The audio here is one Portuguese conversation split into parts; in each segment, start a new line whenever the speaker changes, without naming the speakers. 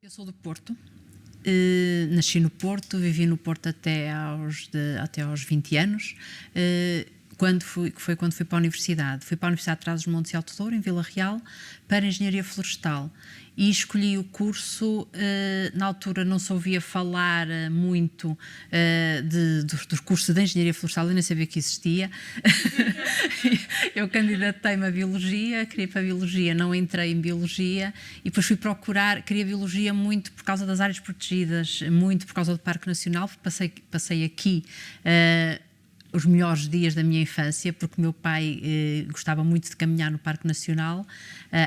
Eu sou do Porto, nasci no Porto, vivi no Porto até aos 20 anos. Foi quando fui para a Universidade. Fui para a Universidade de Trás-os-Montes e Alto Douro, em Vila Real, para Engenharia Florestal. E escolhi o curso, na altura não se ouvia falar muito do curso de Engenharia Florestal, eu nem sabia que existia. Eu candidatei-me a Biologia, queria ir para a Biologia, não entrei em Biologia e depois fui procurar, queria Biologia muito por causa das áreas protegidas, muito por causa do Parque Nacional, passei aqui os melhores dias da minha infância, porque meu pai gostava muito de caminhar no Parque Nacional.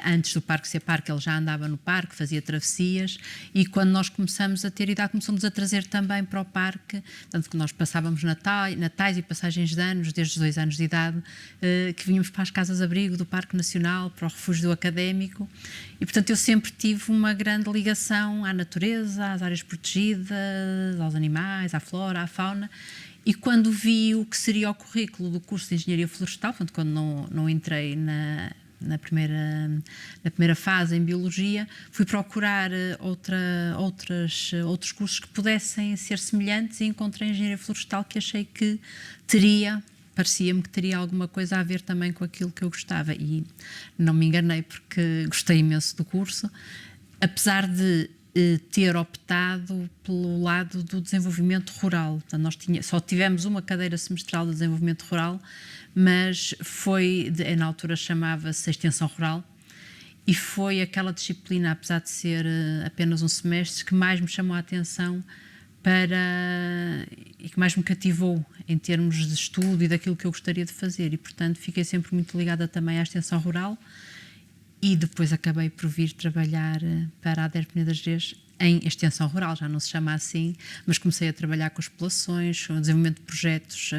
Antes do parque ser parque, ele já andava no parque, fazia travessias, e quando nós começamos a ter idade, começamos a trazer também para o parque, tanto que nós passávamos natais e passagens de anos, desde os 2 anos de idade, que vínhamos para as casas-abrigo do Parque Nacional, para o refúgio do Académico, e portanto eu sempre tive uma grande ligação à natureza, às áreas protegidas, aos animais, à flora, à fauna. E quando vi o que seria o currículo do curso de Engenharia Florestal, portanto, quando não entrei na primeira fase em Biologia, fui procurar outros cursos que pudessem ser semelhantes e encontrei Engenharia Florestal, que achei que parecia-me que teria alguma coisa a ver também com aquilo que eu gostava. E não me enganei, porque gostei imenso do curso, apesar de ter optado pelo lado do desenvolvimento rural. Portanto, nós só tivemos uma cadeira semestral de desenvolvimento rural, mas na altura chamava-se Extensão Rural, e foi aquela disciplina, apesar de ser apenas um semestre, que mais me chamou a atenção e que mais me cativou em termos de estudo e daquilo que eu gostaria de fazer, e portanto fiquei sempre muito ligada também à Extensão Rural. E depois acabei por vir trabalhar para a ADER Peneda Gerês em extensão rural, já não se chama assim, mas comecei a trabalhar com as populações, com o desenvolvimento de projetos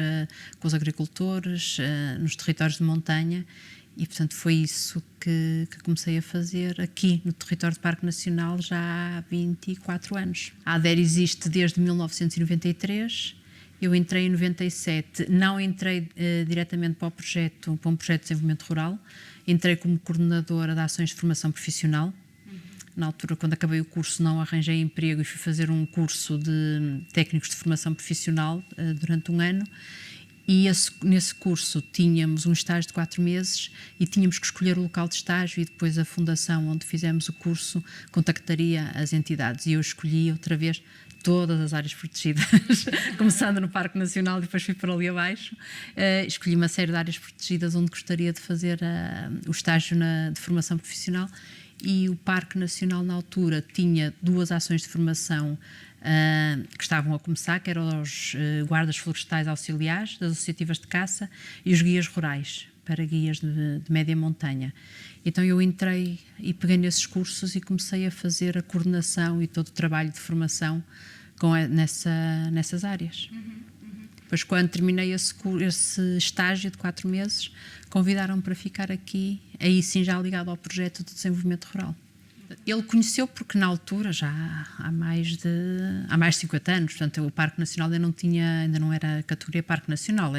com os agricultores, nos territórios de montanha, e portanto foi isso que comecei a fazer aqui no território do Parque Nacional já há 24 anos. A ADER existe desde 1993, eu entrei em 97, não entrei diretamente para um projeto de desenvolvimento rural, entrei como coordenadora de ações de formação profissional. Na altura, quando acabei o curso, não arranjei emprego e fui fazer um curso de técnicos de formação profissional durante 1 ano. E nesse curso tínhamos um estágio de 4 meses e tínhamos que escolher o local de estágio, e depois a fundação onde fizemos o curso contactaria as entidades. E eu escolhi outra vez todas as áreas protegidas, começando no Parque Nacional e depois fui para ali abaixo. Escolhi uma série de áreas protegidas onde gostaria de fazer o estágio de formação profissional, e o Parque Nacional na altura tinha 2 ações de formação que estavam a começar, que eram os guardas florestais auxiliares das associativas de caça e os guias rurais, para guias de média montanha. Então eu entrei e peguei nesses cursos e comecei a fazer a coordenação e todo o trabalho de formação nessas áreas. Depois, quando terminei esse estágio de 4 meses, convidaram-me para ficar aqui, aí sim já ligado ao projeto de desenvolvimento rural. Ele conheceu porque na altura, já há mais de 50 anos, portanto o Parque Nacional ainda não era categoria Parque Nacional,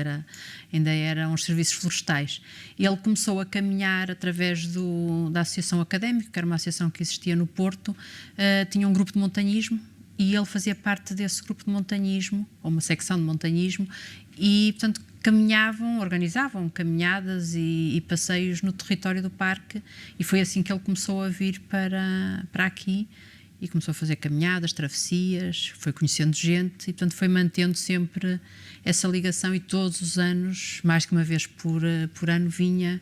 ainda eram os serviços florestais. Ele começou a caminhar através da Associação Académica, que era uma associação que existia no Porto, tinha um grupo de montanhismo, e ele fazia parte desse grupo de montanhismo, ou uma secção de montanhismo, e portanto organizavam caminhadas e passeios no território do parque, e foi assim que ele começou a vir para aqui e começou a fazer caminhadas, travessias, foi conhecendo gente e portanto foi mantendo sempre essa ligação, e todos os anos, mais que uma vez por ano, vinha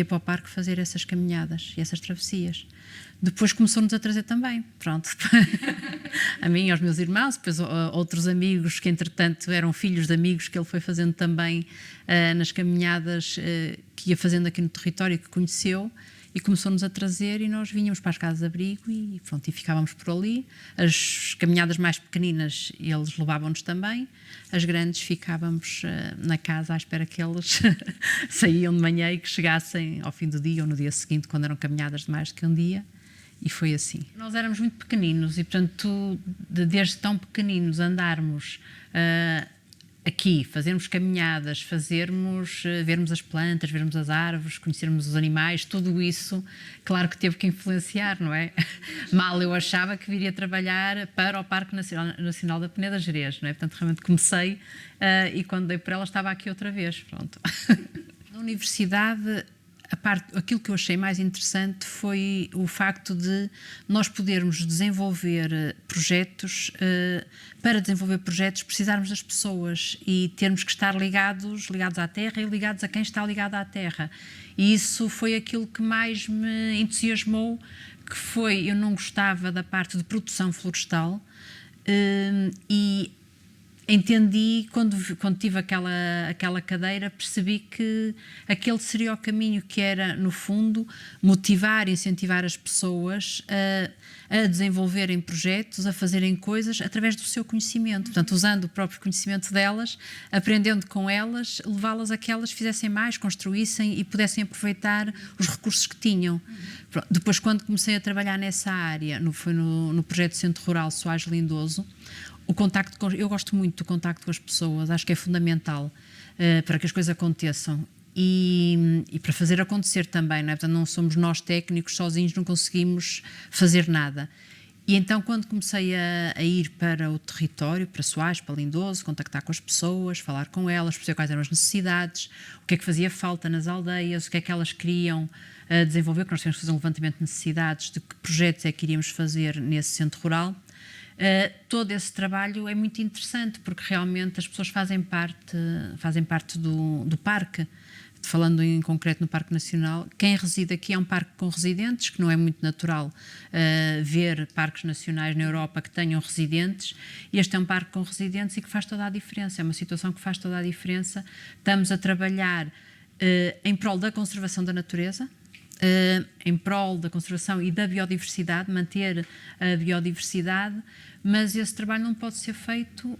para o parque fazer essas caminhadas e essas travessias. Depois começou-nos a trazer também, pronto, a mim e aos meus irmãos, depois outros amigos que entretanto eram filhos de amigos que ele foi fazendo também nas caminhadas que ia fazendo aqui no território, que conheceu, e começou-nos a trazer, e nós vinhamos para as casas-abrigo e pronto, e ficávamos por ali. As caminhadas mais pequeninas eles levavam-nos também, as grandes ficávamos na casa à espera que eles saíam de manhã e que chegassem ao fim do dia ou no dia seguinte, quando eram caminhadas de mais do que um dia. E foi assim. Nós éramos muito pequeninos e, portanto, desde tão pequeninos andarmos aqui, fazermos caminhadas, vermos as plantas, vermos as árvores, conhecermos os animais, tudo isso, claro que teve que influenciar, não é? Mal eu achava que viria trabalhar para o Parque Nacional da Peneda Gerês, não é? Portanto, realmente comecei e quando dei por ela estava aqui outra vez, pronto. Na universidade, aquilo que eu achei mais interessante foi o facto de nós podermos desenvolver projetos. Para desenvolver projetos, precisarmos das pessoas e termos que estar ligados à terra e ligados a quem está ligado à terra. E isso foi aquilo que mais me entusiasmou, que foi, eu não gostava da parte de produção florestal e entendi, quando tive aquela cadeira, percebi que aquele seria o caminho, que era, no fundo, motivar e incentivar as pessoas a desenvolverem projetos, a fazerem coisas através do seu conhecimento. Portanto, usando o próprio conhecimento delas, aprendendo com elas, levá-las a que elas fizessem mais, construíssem e pudessem aproveitar os recursos que tinham. Depois, quando comecei a trabalhar nessa área, foi no projeto Centro Rural Soares Lindoso, eu gosto muito do contacto com as pessoas, acho que é fundamental para que as coisas aconteçam e para fazer acontecer também, não é? Portanto, não somos nós técnicos, sozinhos não conseguimos fazer nada. E então, quando comecei a ir para o território, para Soares, para Lindoso, contactar com as pessoas, falar com elas, perceber quais eram as necessidades, o que é que fazia falta nas aldeias, o que é que elas queriam desenvolver, porque nós tínhamos que fazer um levantamento de necessidades, de que projetos é que iríamos fazer nesse centro rural. Todo esse trabalho é muito interessante, porque realmente as pessoas fazem parte do parque. Falando em concreto no Parque Nacional, quem reside aqui é um parque com residentes, que não é muito natural ver parques nacionais na Europa que tenham residentes. Este é um parque com residentes e que faz toda a diferença, é uma situação que faz toda a diferença. Estamos a trabalhar em prol da conservação da natureza, em prol da conservação e da biodiversidade, manter a biodiversidade, mas esse trabalho não pode ser feito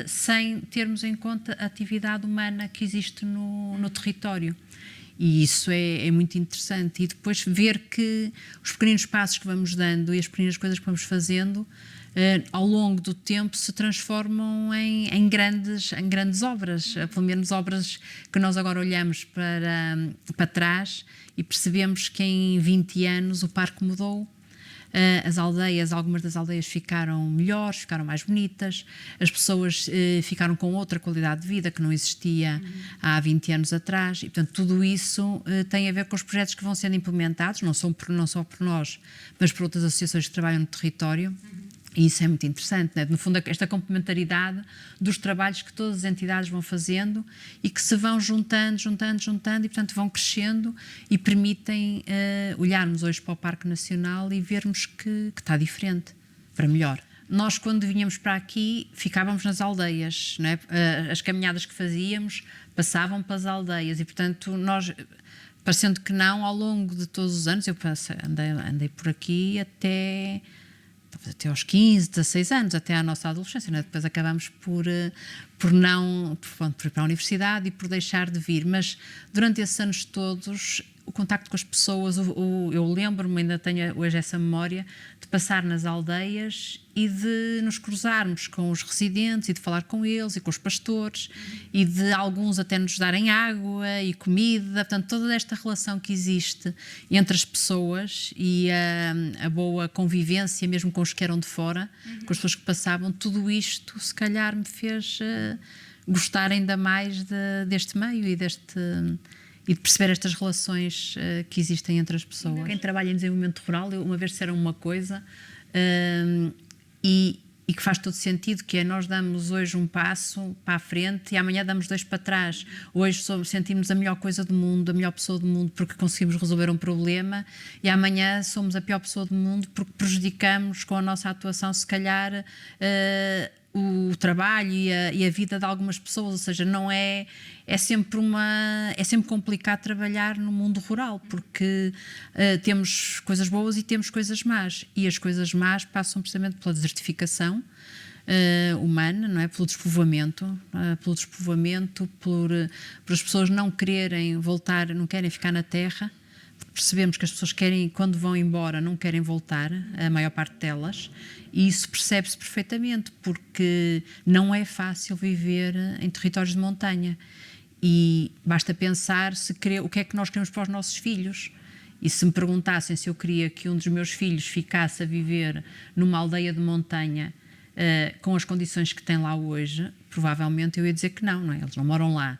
sem termos em conta a atividade humana que existe no território. E isso é muito interessante. E depois ver que os pequenos passos que vamos dando e as pequenas coisas que vamos fazendo ao longo do tempo se transformam em grandes obras, pelo menos obras que nós agora olhamos para trás e percebemos que em 20 anos o parque mudou. Algumas das aldeias ficaram melhores, ficaram mais bonitas, as pessoas ficaram com outra qualidade de vida que não existia há 20 anos atrás e, portanto, tudo isso tem a ver com os projetos que vão sendo implementados, não só por nós, mas por outras associações que trabalham no território. E isso é muito interessante, né? No fundo, esta complementaridade dos trabalhos que todas as entidades vão fazendo e que se vão juntando e, portanto, vão crescendo e permitem olharmos hoje para o Parque Nacional e vermos que está diferente, para melhor. Nós, quando vinhamos para aqui, ficávamos nas aldeias, não é? As caminhadas que fazíamos passavam para as aldeias e, portanto, nós, parecendo que não, ao longo de todos os anos, eu andei por aqui até aos 15, 16 anos, até à nossa adolescência, né? Depois acabamos por ir para a universidade e por deixar de vir, mas durante esses anos todos o contacto com as pessoas, eu lembro-me, ainda tenho hoje essa memória, de passar nas aldeias e de nos cruzarmos com os residentes e de falar com eles e com os pastores e de alguns até nos darem água e comida, portanto toda esta relação que existe entre as pessoas e a boa convivência mesmo com os que eram de fora, com as pessoas que passavam, tudo isto se calhar me fez gostar ainda mais deste meio e de perceber estas relações que existem entre as pessoas. Quem trabalha em desenvolvimento rural, uma vez disseram uma coisa e que faz todo sentido, que é nós damos hoje um passo para a frente e amanhã damos 2 para trás. Hoje sentimos a melhor coisa do mundo, a melhor pessoa do mundo porque conseguimos resolver um problema e amanhã somos a pior pessoa do mundo porque prejudicamos com a nossa atuação, se calhar, o trabalho e a vida de algumas pessoas, ou seja, não é sempre complicado trabalhar no mundo rural, porque temos coisas boas e temos coisas más, e as coisas más passam precisamente pela desertificação humana, não é? Pelo despovoamento, por as pessoas não quererem voltar, não querem ficar na terra, percebemos que as pessoas querem, quando vão embora, não querem voltar, a maior parte delas, e isso percebe-se perfeitamente, porque não é fácil viver em territórios de montanha. E basta pensar o que é que nós queremos para os nossos filhos. E se me perguntassem se eu queria que um dos meus filhos ficasse a viver numa aldeia de montanha com as condições que tem lá hoje, provavelmente eu ia dizer que não é? Eles não moram lá.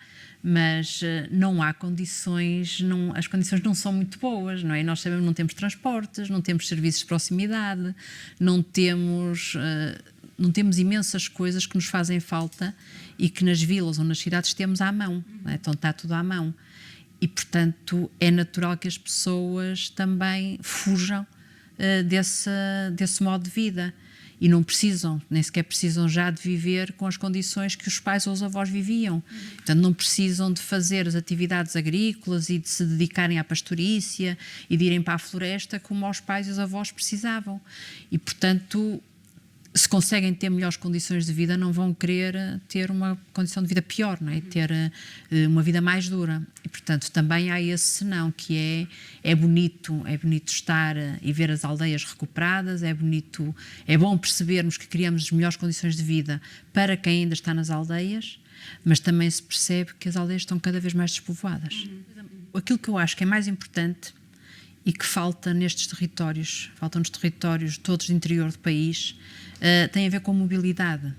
Mas não há condições, as condições não são muito boas, não é? Nós sabemos que não temos transportes, não temos serviços de proximidade, não temos imensas coisas que nos fazem falta e que nas vilas ou nas cidades temos à mão, não é? Então está tudo à mão. E, portanto, é natural que as pessoas também fujam desse modo de vida. E não precisam, nem sequer precisam já de viver com as condições que os pais ou os avós viviam. Portanto, não precisam de fazer as atividades agrícolas e de se dedicarem à pastorícia e de irem para a floresta como os pais e os avós precisavam. E, portanto, se conseguem ter melhores condições de vida, não vão querer ter uma condição de vida pior, não é? Ter uma vida mais dura. E, portanto, também há esse senão, que é bonito estar e ver as aldeias recuperadas, é bom percebermos que criamos as melhores condições de vida para quem ainda está nas aldeias, mas também se percebe que as aldeias estão cada vez mais despovoadas. Aquilo que eu acho que é mais importante e que falta nestes territórios, faltam nos territórios todos do interior do país, tem a ver com mobilidade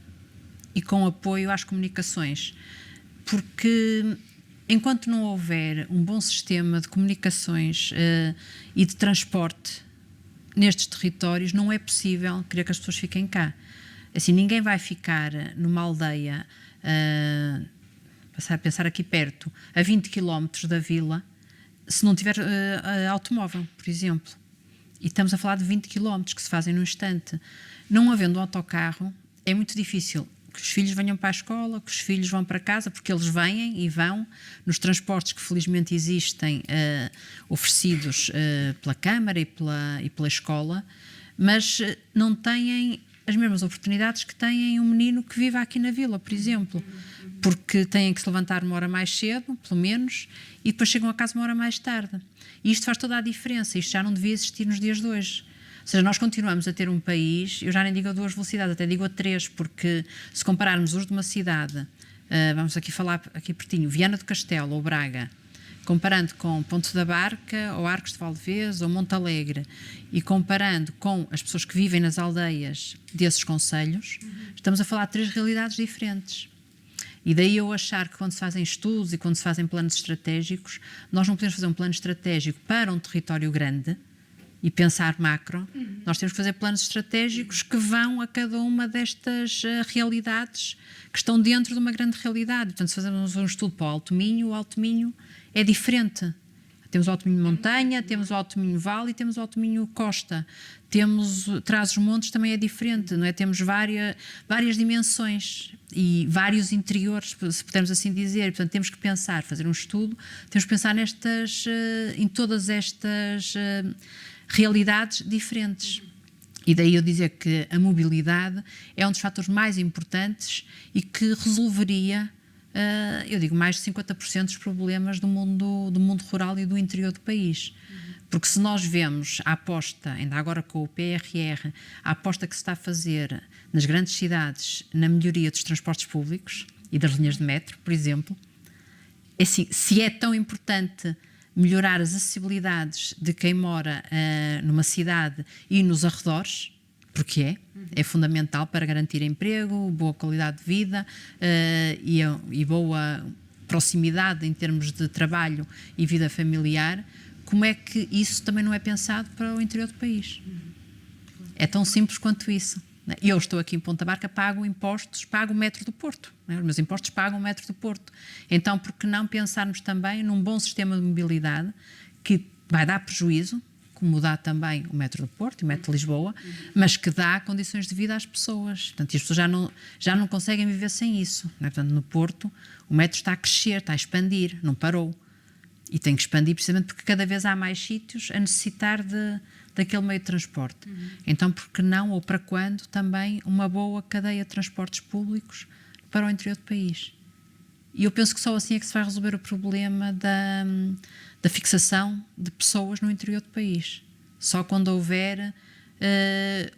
e com apoio às comunicações, porque enquanto não houver um bom sistema de comunicações e de transporte nestes territórios, não é possível querer que as pessoas fiquem cá. Assim, ninguém vai ficar numa aldeia, pensar aqui perto, a 20 km da vila, se não tiver automóvel, por exemplo. E estamos a falar de 20 km que se fazem num instante. Não havendo um autocarro, é muito difícil que os filhos venham para a escola, que os filhos vão para casa, porque eles vêm e vão nos transportes que felizmente existem, oferecidos pela Câmara e pela escola, mas não têm as mesmas oportunidades que têm um menino que vive aqui na vila, por exemplo, porque têm que se levantar uma hora mais cedo, pelo menos, e depois chegam a casa uma hora mais tarde. E isto faz toda a diferença, isto já não devia existir nos dias de hoje. Ou seja, nós continuamos a ter um país, eu já nem digo a 2 velocidades, até digo a 3, porque se compararmos os de uma cidade, vamos aqui falar aqui pertinho, Viana do Castelo ou Braga, comparando com Ponte da Barca, ou Arcos de Valdevez, ou Monte Alegre, e comparando com as pessoas que vivem nas aldeias desses concelhos, estamos a falar de 3 realidades diferentes. E daí eu achar que quando se fazem estudos e quando se fazem planos estratégicos, nós não podemos fazer um plano estratégico para um território grande e pensar macro, nós temos que fazer planos estratégicos que vão a cada uma destas realidades que estão dentro de uma grande realidade. Portanto, se fazemos um estudo para o Alto Minho é diferente. Temos o Alto Minho Montanha, temos o Alto Minho Vale e temos o Alto Minho Costa. Trás-os-Montes também é diferente, não é? Temos várias dimensões e vários interiores, se pudermos assim dizer. Portanto, temos que pensar, fazer um estudo, temos que pensar em todas estas realidades diferentes. E daí eu dizer que a mobilidade é um dos fatores mais importantes e que resolveria, eu digo, mais de 50% dos problemas do mundo rural e do interior do país. Porque se nós vemos a aposta, ainda agora com o PRR, a aposta que se está a fazer nas grandes cidades na melhoria dos transportes públicos e das linhas de metro, por exemplo, é assim, se é tão importante melhorar as acessibilidades de quem mora numa cidade e nos arredores, porque é fundamental para garantir emprego, boa qualidade de vida e boa proximidade em termos de trabalho e vida familiar, como é que isso também não é pensado para o interior do país? É tão simples quanto isso. Eu estou aqui em Ponta Barca, pago impostos, pago o metro do Porto. Os meus impostos pagam o metro do Porto. Então, por que não pensarmos também num bom sistema de mobilidade que vai dar prejuízo, como dá também o metro do Porto e o metro de Lisboa, mas que dá condições de vida às pessoas. Portanto, as pessoas já não conseguem viver sem isso. Não é? Portanto, no Porto, o metro está a crescer, está a expandir, não parou. E tem que expandir precisamente porque cada vez há mais sítios a necessitar daquele meio de transporte. Então, por que não, ou para quando, também uma boa cadeia de transportes públicos para o interior do país? E eu penso que só assim é que se vai resolver o problema da fixação de pessoas no interior do país. Só quando houver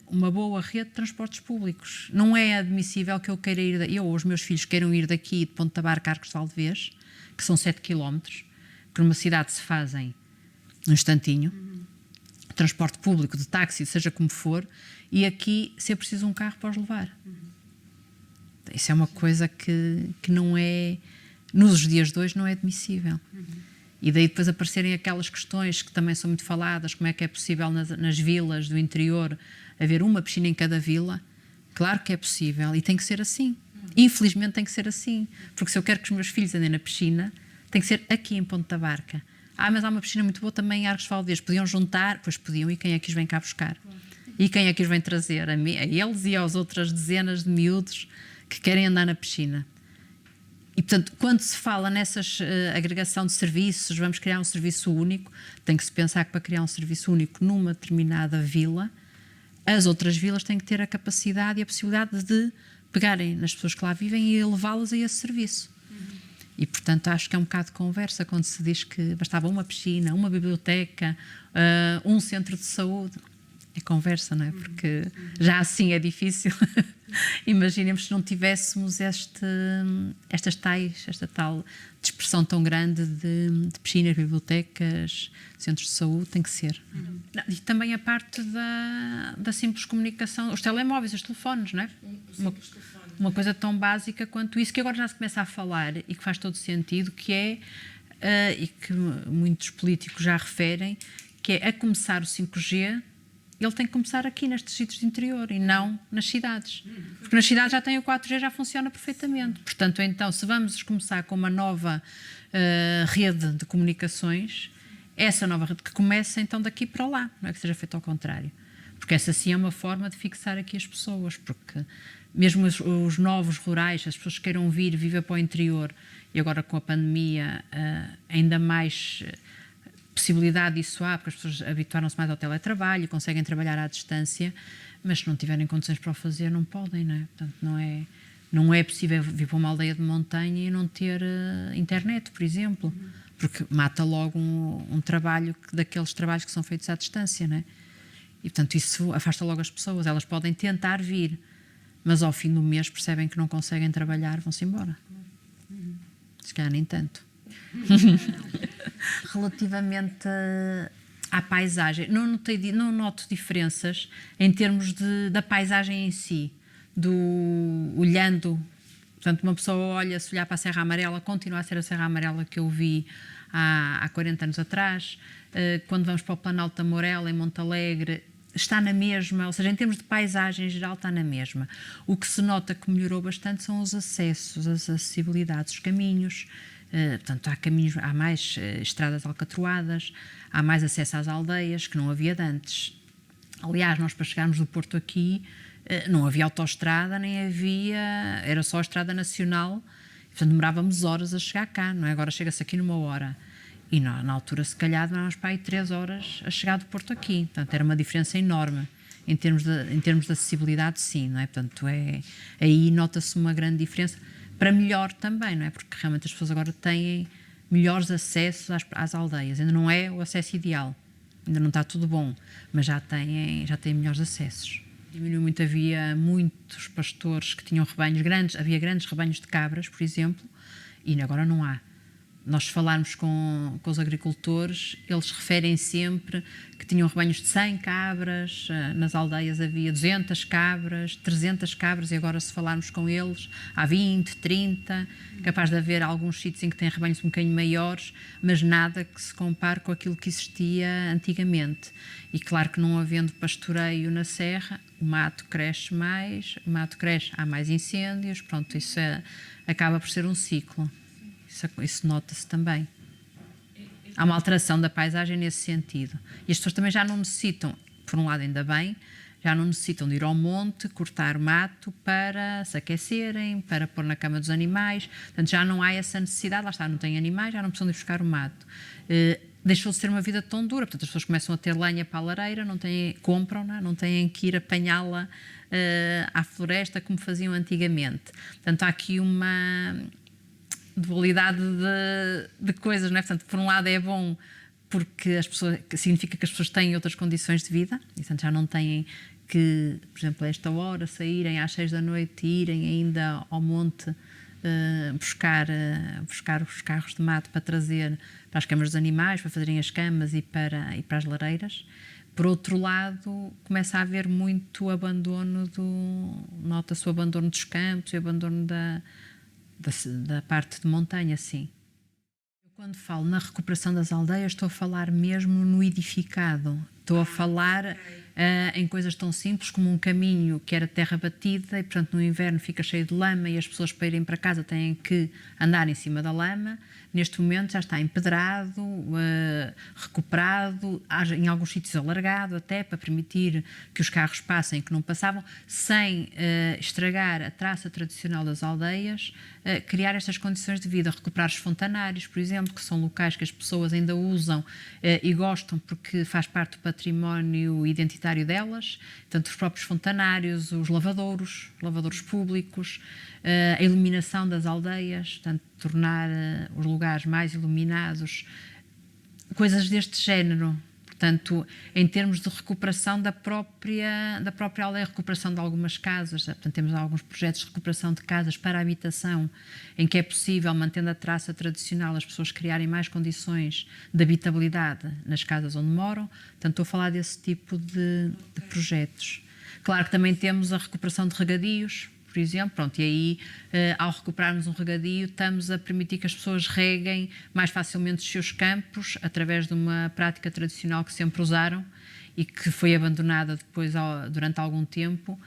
uma boa rede de transportes públicos. Não é admissível que eu queira ir, eu ou os meus filhos queiram ir daqui de Ponta Barca a Arcos de Valdevez, que são 7 km, que numa cidade se fazem num instantinho, transporte público, de táxi, seja como for, e aqui ser preciso um carro para os levar. Isso é uma coisa que não é, nos dias de hoje, não é admissível. E daí depois aparecerem aquelas questões que também são muito faladas, como é que é possível nas vilas do interior haver uma piscina em cada vila. Claro que é possível e tem que ser assim. Infelizmente tem que ser assim, porque se eu quero que os meus filhos andem na piscina, tem que ser aqui em Ponta Barca. Mas há uma piscina muito boa também em Arcos de Valdevez. Podiam juntar? Pois podiam, e quem é que os vem cá buscar? E quem é que os vem trazer? A eles e às outras dezenas de miúdos que querem andar na piscina. E, portanto, quando se fala nessas agregação de serviços, vamos criar um serviço único, tem que se pensar que para criar um serviço único numa determinada vila, as outras vilas têm que ter a capacidade e a possibilidade de pegarem nas pessoas que lá vivem e levá-las a esse serviço. E, portanto, acho que é um bocado de conversa quando se diz que bastava uma piscina, uma biblioteca, um centro de saúde. É conversa, não é? Porque já assim é difícil. Imaginemos se não tivéssemos esta tal dispersão tão grande de piscinas, bibliotecas, centros de saúde, tem que ser. E também a parte da simples comunicação, os telemóveis, os telefones, não é? Uma coisa tão básica quanto isso, que agora já se começa a falar e que faz todo sentido, que é, e que muitos políticos já referem, que é a começar o 5G. Ele tem que começar aqui nestes sítios de interior e não nas cidades. Porque nas cidades já tem o 4G, já funciona perfeitamente. Portanto, então, se vamos começar com uma nova rede de comunicações, essa nova rede que começa então daqui para lá, não é que seja feito ao contrário. Porque essa sim é uma forma de fixar aqui as pessoas, porque mesmo os novos rurais, as pessoas que queiram viver para o interior, e agora com a pandemia ainda mais possibilidade disso há, porque as pessoas habituaram-se mais ao teletrabalho e conseguem trabalhar à distância, mas se não tiverem condições para o fazer, não podem, não é? Portanto, não é possível vir para uma aldeia de montanha e não ter internet, por exemplo, porque mata logo um trabalho, daqueles trabalhos que são feitos à distância, não é? E, portanto, isso afasta logo as pessoas. Elas podem tentar vir, mas ao fim do mês percebem que não conseguem trabalhar, vão-se embora. Se calhar nem tanto. Relativamente à paisagem, não noto diferenças em termos da paisagem em si, olhando, portanto, uma pessoa olha, se olhar para a Serra Amarela, continua a ser a Serra Amarela que eu vi há 40 anos atrás. Quando vamos para o Planalto da Mourela, em Montalegre, está na mesma, ou seja, em termos de paisagem em geral está na mesma. O que se nota que melhorou bastante são os acessos, as acessibilidades, os caminhos. Portanto, há mais estradas alcatroadas, há mais acesso às aldeias que não havia de antes. Aliás, nós para chegarmos do Porto aqui não havia autoestrada, nem havia, era só a estrada nacional, portanto demorávamos horas a chegar cá, não é? Agora chega-se aqui numa hora. E na altura, se calhar, demorávamos para aí 3 horas a chegar do Porto aqui. Portanto, era uma diferença enorme. Em termos de acessibilidade, sim, não é? Portanto, aí nota-se uma grande diferença. Para melhor também, não é? Porque realmente as pessoas agora têm melhores acessos às aldeias. Ainda não é o acesso ideal, ainda não está tudo bom, mas já têm melhores acessos. Diminuiu muito, havia muitos pastores que tinham rebanhos grandes, havia grandes rebanhos de cabras, por exemplo, e agora não há. Nós falarmos com os agricultores, eles referem sempre que tinham rebanhos de 100 cabras, nas aldeias havia 200 cabras, 300 cabras, e agora se falarmos com eles, há 20, 30, capaz de haver alguns sítios em que têm rebanhos um bocadinho maiores, mas nada que se compare com aquilo que existia antigamente. E claro que não havendo pastoreio na serra, o mato cresce mais, há mais incêndios, pronto, isso acaba por ser um ciclo. Isso nota-se também. Há uma alteração da paisagem nesse sentido. E as pessoas também já não necessitam, por um lado ainda bem, já não necessitam de ir ao monte, cortar mato para se aquecerem, para pôr na cama dos animais. Portanto, já não há essa necessidade, lá está, não têm animais, já não precisam de buscar o mato. Deixou de ser uma vida tão dura, portanto as pessoas começam a ter lenha para a lareira, compram-na, não têm que ir apanhá-la à floresta como faziam antigamente. Portanto, há aqui dualidade de coisas, não é? Portanto, por um lado é bom porque significa que as pessoas têm outras condições de vida, e portanto já não têm que, por exemplo, a esta hora saírem às 6 da noite e irem ainda ao monte buscar os carros de mato para trazer para as camas dos animais, para fazerem as camas e para as lareiras. Por outro lado, começa a haver muito abandono nota-se o abandono dos campos e o abandono da parte de montanha, sim. Quando falo na recuperação das aldeias, estou a falar mesmo no edificado. Estou a falar em coisas tão simples como um caminho que era terra batida e, portanto, no inverno fica cheio de lama e as pessoas para irem para casa têm que andar em cima da lama. Neste momento já está empedrado, recuperado, em alguns sítios alargado até, para permitir que os carros passem, que não passavam, sem estragar a traça tradicional das aldeias, criar estas condições de vida, recuperar os fontanários, por exemplo, que são locais que as pessoas ainda usam e gostam porque faz parte do património identitário delas, portanto, os próprios fontanários, os lavadouros públicos, a iluminação das aldeias, portanto, tornar os lugares mais iluminados, coisas deste género. Portanto, em termos de recuperação da própria aldeia, recuperação de algumas casas, portanto, temos alguns projetos de recuperação de casas para a habitação, em que é possível, mantendo a traça tradicional, as pessoas criarem mais condições de habitabilidade nas casas onde moram. Portanto, estou a falar desse tipo de projetos. Claro que também temos a recuperação de regadios, por exemplo, pronto, e aí, ao recuperarmos um regadio, estamos a permitir que as pessoas reguem mais facilmente os seus campos através de uma prática tradicional que sempre usaram e que foi abandonada depois durante algum tempo.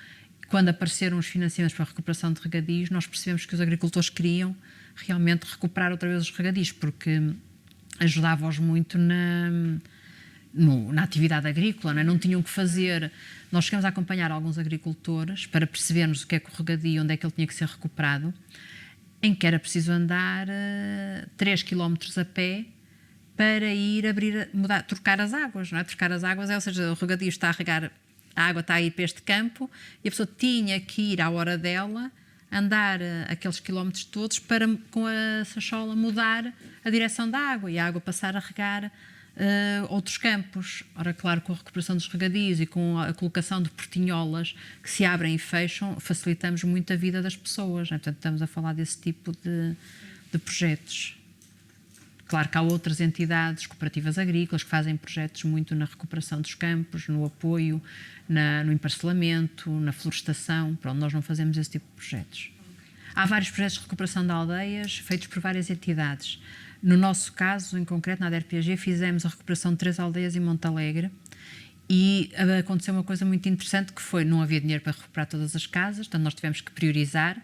Quando apareceram os financiamentos para a recuperação de regadios, nós percebemos que os agricultores queriam realmente recuperar outra vez os regadios, porque ajudava-os muito na atividade agrícola, não tinham que fazer. Nós chegamos a acompanhar alguns agricultores para percebermos o que é que o regadio, onde é que ele tinha que ser recuperado, em que era preciso andar 3 km a pé para ir trocar as águas, não é? Trocar as águas, ou seja, o regadio está a regar, a água está a ir para este campo e a pessoa tinha que ir à hora dela, andar aqueles quilómetros todos para, com a sachola, mudar a direção da água e a água passar a regar outros campos. Ora, claro, com a recuperação dos regadios e com a colocação de portinholas que se abrem e fecham, facilitamos muito a vida das pessoas, não é? Portanto, estamos a falar desse tipo de projetos. Claro que há outras entidades cooperativas agrícolas que fazem projetos muito na recuperação dos campos, no apoio, no emparcelamento, na florestação. Pronto, nós não fazemos esse tipo de projetos. Há vários projetos de recuperação de aldeias feitos por várias entidades. No nosso caso, em concreto, na ADER-PAG, fizemos a recuperação de 3 aldeias em Montalegre e aconteceu uma coisa muito interessante que foi, não havia dinheiro para recuperar todas as casas, portanto nós tivemos que priorizar,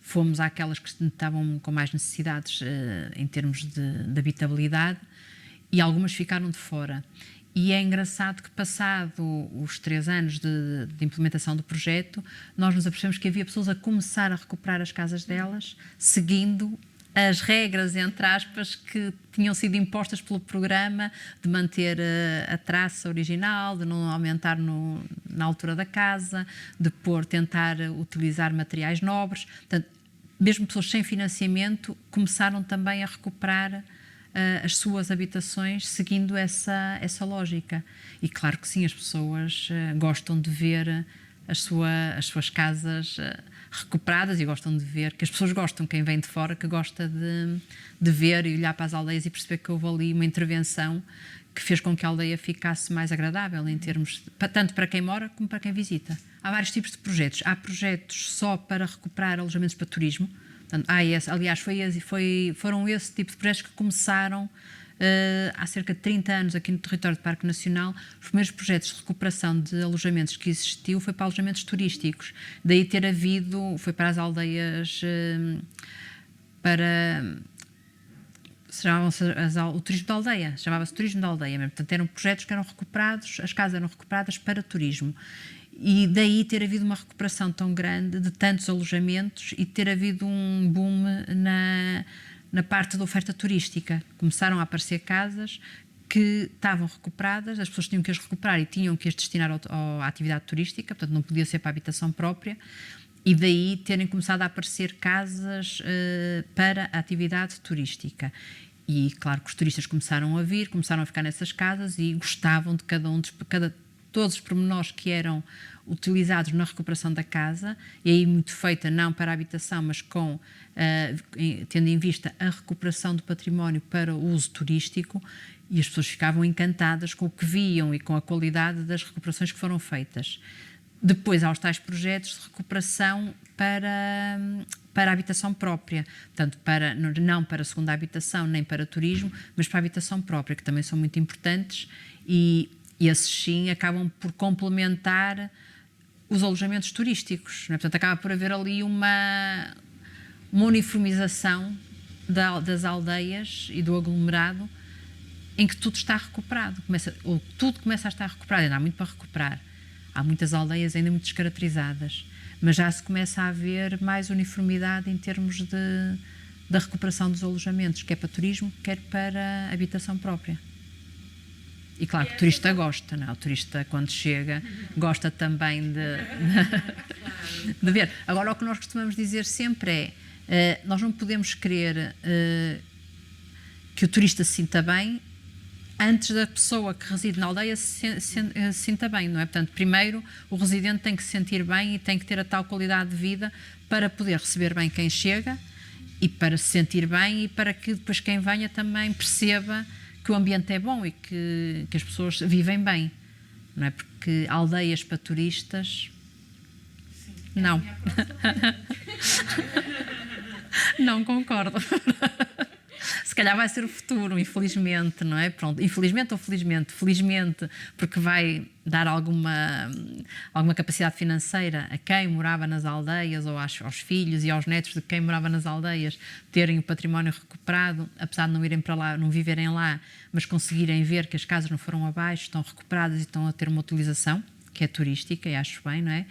fomos àquelas que estavam com mais necessidades em termos de habitabilidade e algumas ficaram de fora. E é engraçado que, passado os 3 anos de implementação do projeto, nós nos apercebemos que havia pessoas a começar a recuperar as casas delas, seguindo as regras, entre aspas, que tinham sido impostas pelo programa, de manter a traça original, de não aumentar na altura da casa, de tentar utilizar materiais nobres. Portanto, mesmo pessoas sem financiamento começaram também a recuperar as suas habitações seguindo essa lógica. E claro que sim, as pessoas gostam de ver as suas casas recuperadas e gostam de ver, que as pessoas gostam, quem vem de fora, que gosta de ver e olhar para as aldeias e perceber que houve ali uma intervenção que fez com que a aldeia ficasse mais agradável em termos, tanto para quem mora como para quem visita. Há vários tipos de projetos. Há projetos só para recuperar alojamentos para turismo. Portanto, aliás, foram esse tipo de projetos que começaram há cerca de 30 anos aqui no território do Parque Nacional. Os primeiros projetos de recuperação de alojamentos que existiu foi para alojamentos turísticos. Daí ter havido, foi para as aldeias, o turismo da aldeia, chamava-se turismo da aldeia mesmo. Portanto, eram projetos que eram recuperados, as casas eram recuperadas para turismo. E daí ter havido uma recuperação tão grande de tantos alojamentos e ter havido um boom na parte da oferta turística. Começaram a aparecer casas que estavam recuperadas, as pessoas tinham que as recuperar e tinham que as destinar à atividade turística, portanto não podia ser para a habitação própria, E daí terem começado a aparecer casas para a atividade turística. E claro que os turistas começaram a vir, começaram a ficar nessas casas e gostavam de todos os pormenores que eram utilizados na recuperação da casa, e aí muito feita não para a habitação, mas tendo em vista a recuperação do património para o uso turístico, e as pessoas ficavam encantadas com o que viam e com a qualidade das recuperações que foram feitas. Depois há os tais projetos de recuperação para a habitação própria, portanto, não para a segunda habitação nem para turismo, mas para a habitação própria, que também são muito importantes, e esses sim acabam por complementar os alojamentos turísticos, não é? Portanto, acaba por haver ali uma uniformização das aldeias e do aglomerado em que tudo está recuperado, tudo começa a estar recuperado, ainda há muito para recuperar. Há muitas aldeias ainda muito descaracterizadas, mas já se começa a haver mais uniformidade em termos da recuperação dos alojamentos, quer para turismo, quer para habitação própria. E claro que o turista gosta, não é? O turista, quando chega, gosta também de ver. Agora, o que nós costumamos dizer sempre nós não podemos querer que o turista se sinta bem antes da pessoa que reside na aldeia se sinta bem, não é? Portanto, primeiro o residente tem que se sentir bem e tem que ter a tal qualidade de vida para poder receber bem quem chega e para se sentir bem e para que depois quem venha também perceba que o ambiente é bom e que as pessoas vivem bem, não é? Porque aldeias para turistas, sim, não. Não concordo. Se calhar vai ser o futuro, infelizmente, não é? Pronto, infelizmente ou felizmente? Felizmente, porque vai dar alguma capacidade financeira a quem morava nas aldeias ou aos filhos e aos netos de quem morava nas aldeias terem o património recuperado, apesar de não irem para lá, não viverem lá, mas conseguirem ver que as casas não foram abaixo, estão recuperadas e estão a ter uma utilização, que é turística, e acho bem, não é?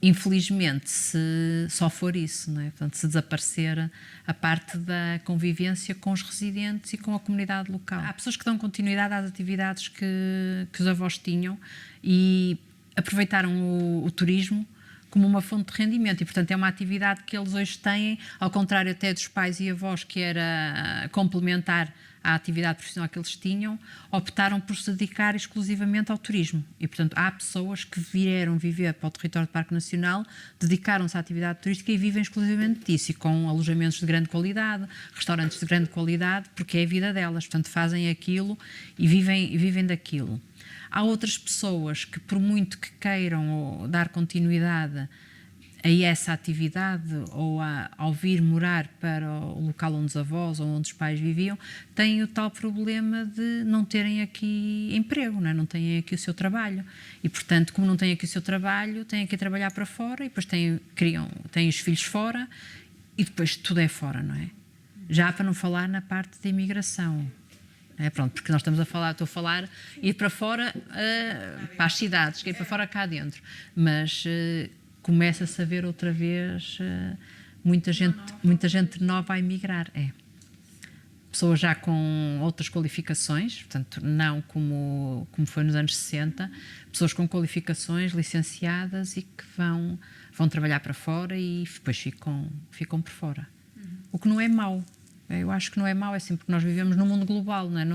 Infelizmente, se só for isso, não é? Portanto, se desaparecer a parte da convivência com os residentes e com a comunidade local. Há pessoas que dão continuidade às atividades que os avós tinham e aproveitaram o turismo como uma fonte de rendimento e, portanto, é uma atividade que eles hoje têm, ao contrário até dos pais e avós, que era complementar à atividade profissional que eles tinham, optaram por se dedicar exclusivamente ao turismo. E, portanto, há pessoas que vieram viver para o território do Parque Nacional, dedicaram-se à atividade turística e vivem exclusivamente disso, e com alojamentos de grande qualidade, restaurantes de grande qualidade, porque é a vida delas. Portanto, fazem aquilo e vivem daquilo. Há outras pessoas que, por muito que queiram dar continuidade a essa atividade ou ao vir morar para o local onde os avós ou onde os pais viviam, têm o tal problema de não terem aqui emprego, não têm aqui o seu trabalho. E, portanto, como não têm aqui o seu trabalho, têm que ir trabalhar para fora e depois têm os filhos fora e depois tudo é fora, não é? Já para não falar na parte da imigração. Pronto, porque nós estou a falar ir para fora, para as cidades, ir para fora cá dentro. Mas começa-se a ver outra vez muita gente nova a emigrar. Pessoas já com outras qualificações, portanto, não como foi nos anos 60, pessoas com qualificações, licenciadas e que vão trabalhar para fora e depois ficam por fora. O que não é mau. Eu acho que não é mau, é sempre porque nós vivemos num mundo global, não é?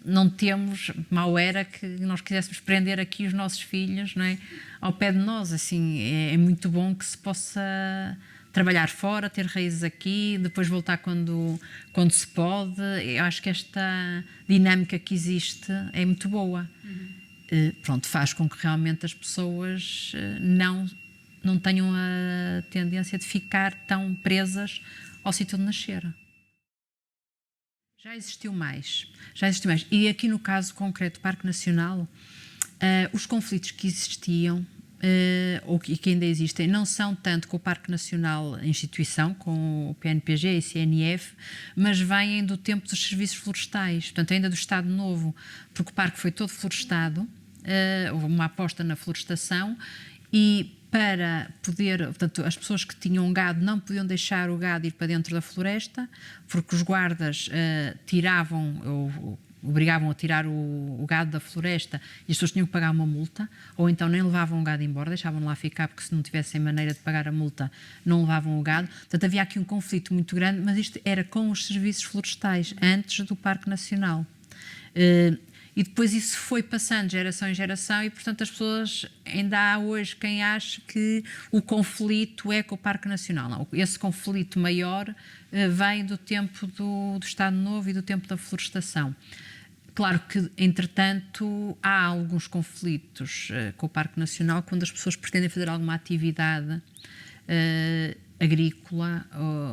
Não temos, mau era que nós quiséssemos prender aqui os nossos filhos, não é? Ao pé de nós, assim, é muito bom que se possa trabalhar fora, ter raízes aqui, depois voltar quando se pode. Eu acho que esta dinâmica que existe é muito boa. Pronto, faz com que realmente as pessoas não tenham a tendência de ficar tão presas ao sítio de nascer. Já existiu mais. E aqui no caso concreto do Parque Nacional, os conflitos que existiam ou que ainda existem não são tanto com o Parque Nacional, a instituição, com o PNPG e a CNF, mas vêm do tempo dos serviços florestais, portanto ainda do Estado Novo, porque o parque foi todo florestado, houve uma aposta na florestação e para poder, portanto, as pessoas que tinham gado não podiam deixar o gado ir para dentro da floresta, porque os guardas tiravam ou obrigavam a tirar o gado da floresta e as pessoas tinham que pagar uma multa, ou então nem levavam o gado embora, deixavam lá ficar, porque se não tivessem maneira de pagar a multa, não levavam o gado. Portanto, havia aqui um conflito muito grande, mas isto era com os serviços florestais, antes do Parque Nacional. E depois isso foi passando de geração em geração e, portanto, as pessoas, ainda há hoje quem acha que o conflito é com o Parque Nacional. Não, esse conflito maior vem do tempo do Estado Novo e do tempo da florestação. Claro que, entretanto, há alguns conflitos com o Parque Nacional quando as pessoas pretendem fazer alguma atividade agrícola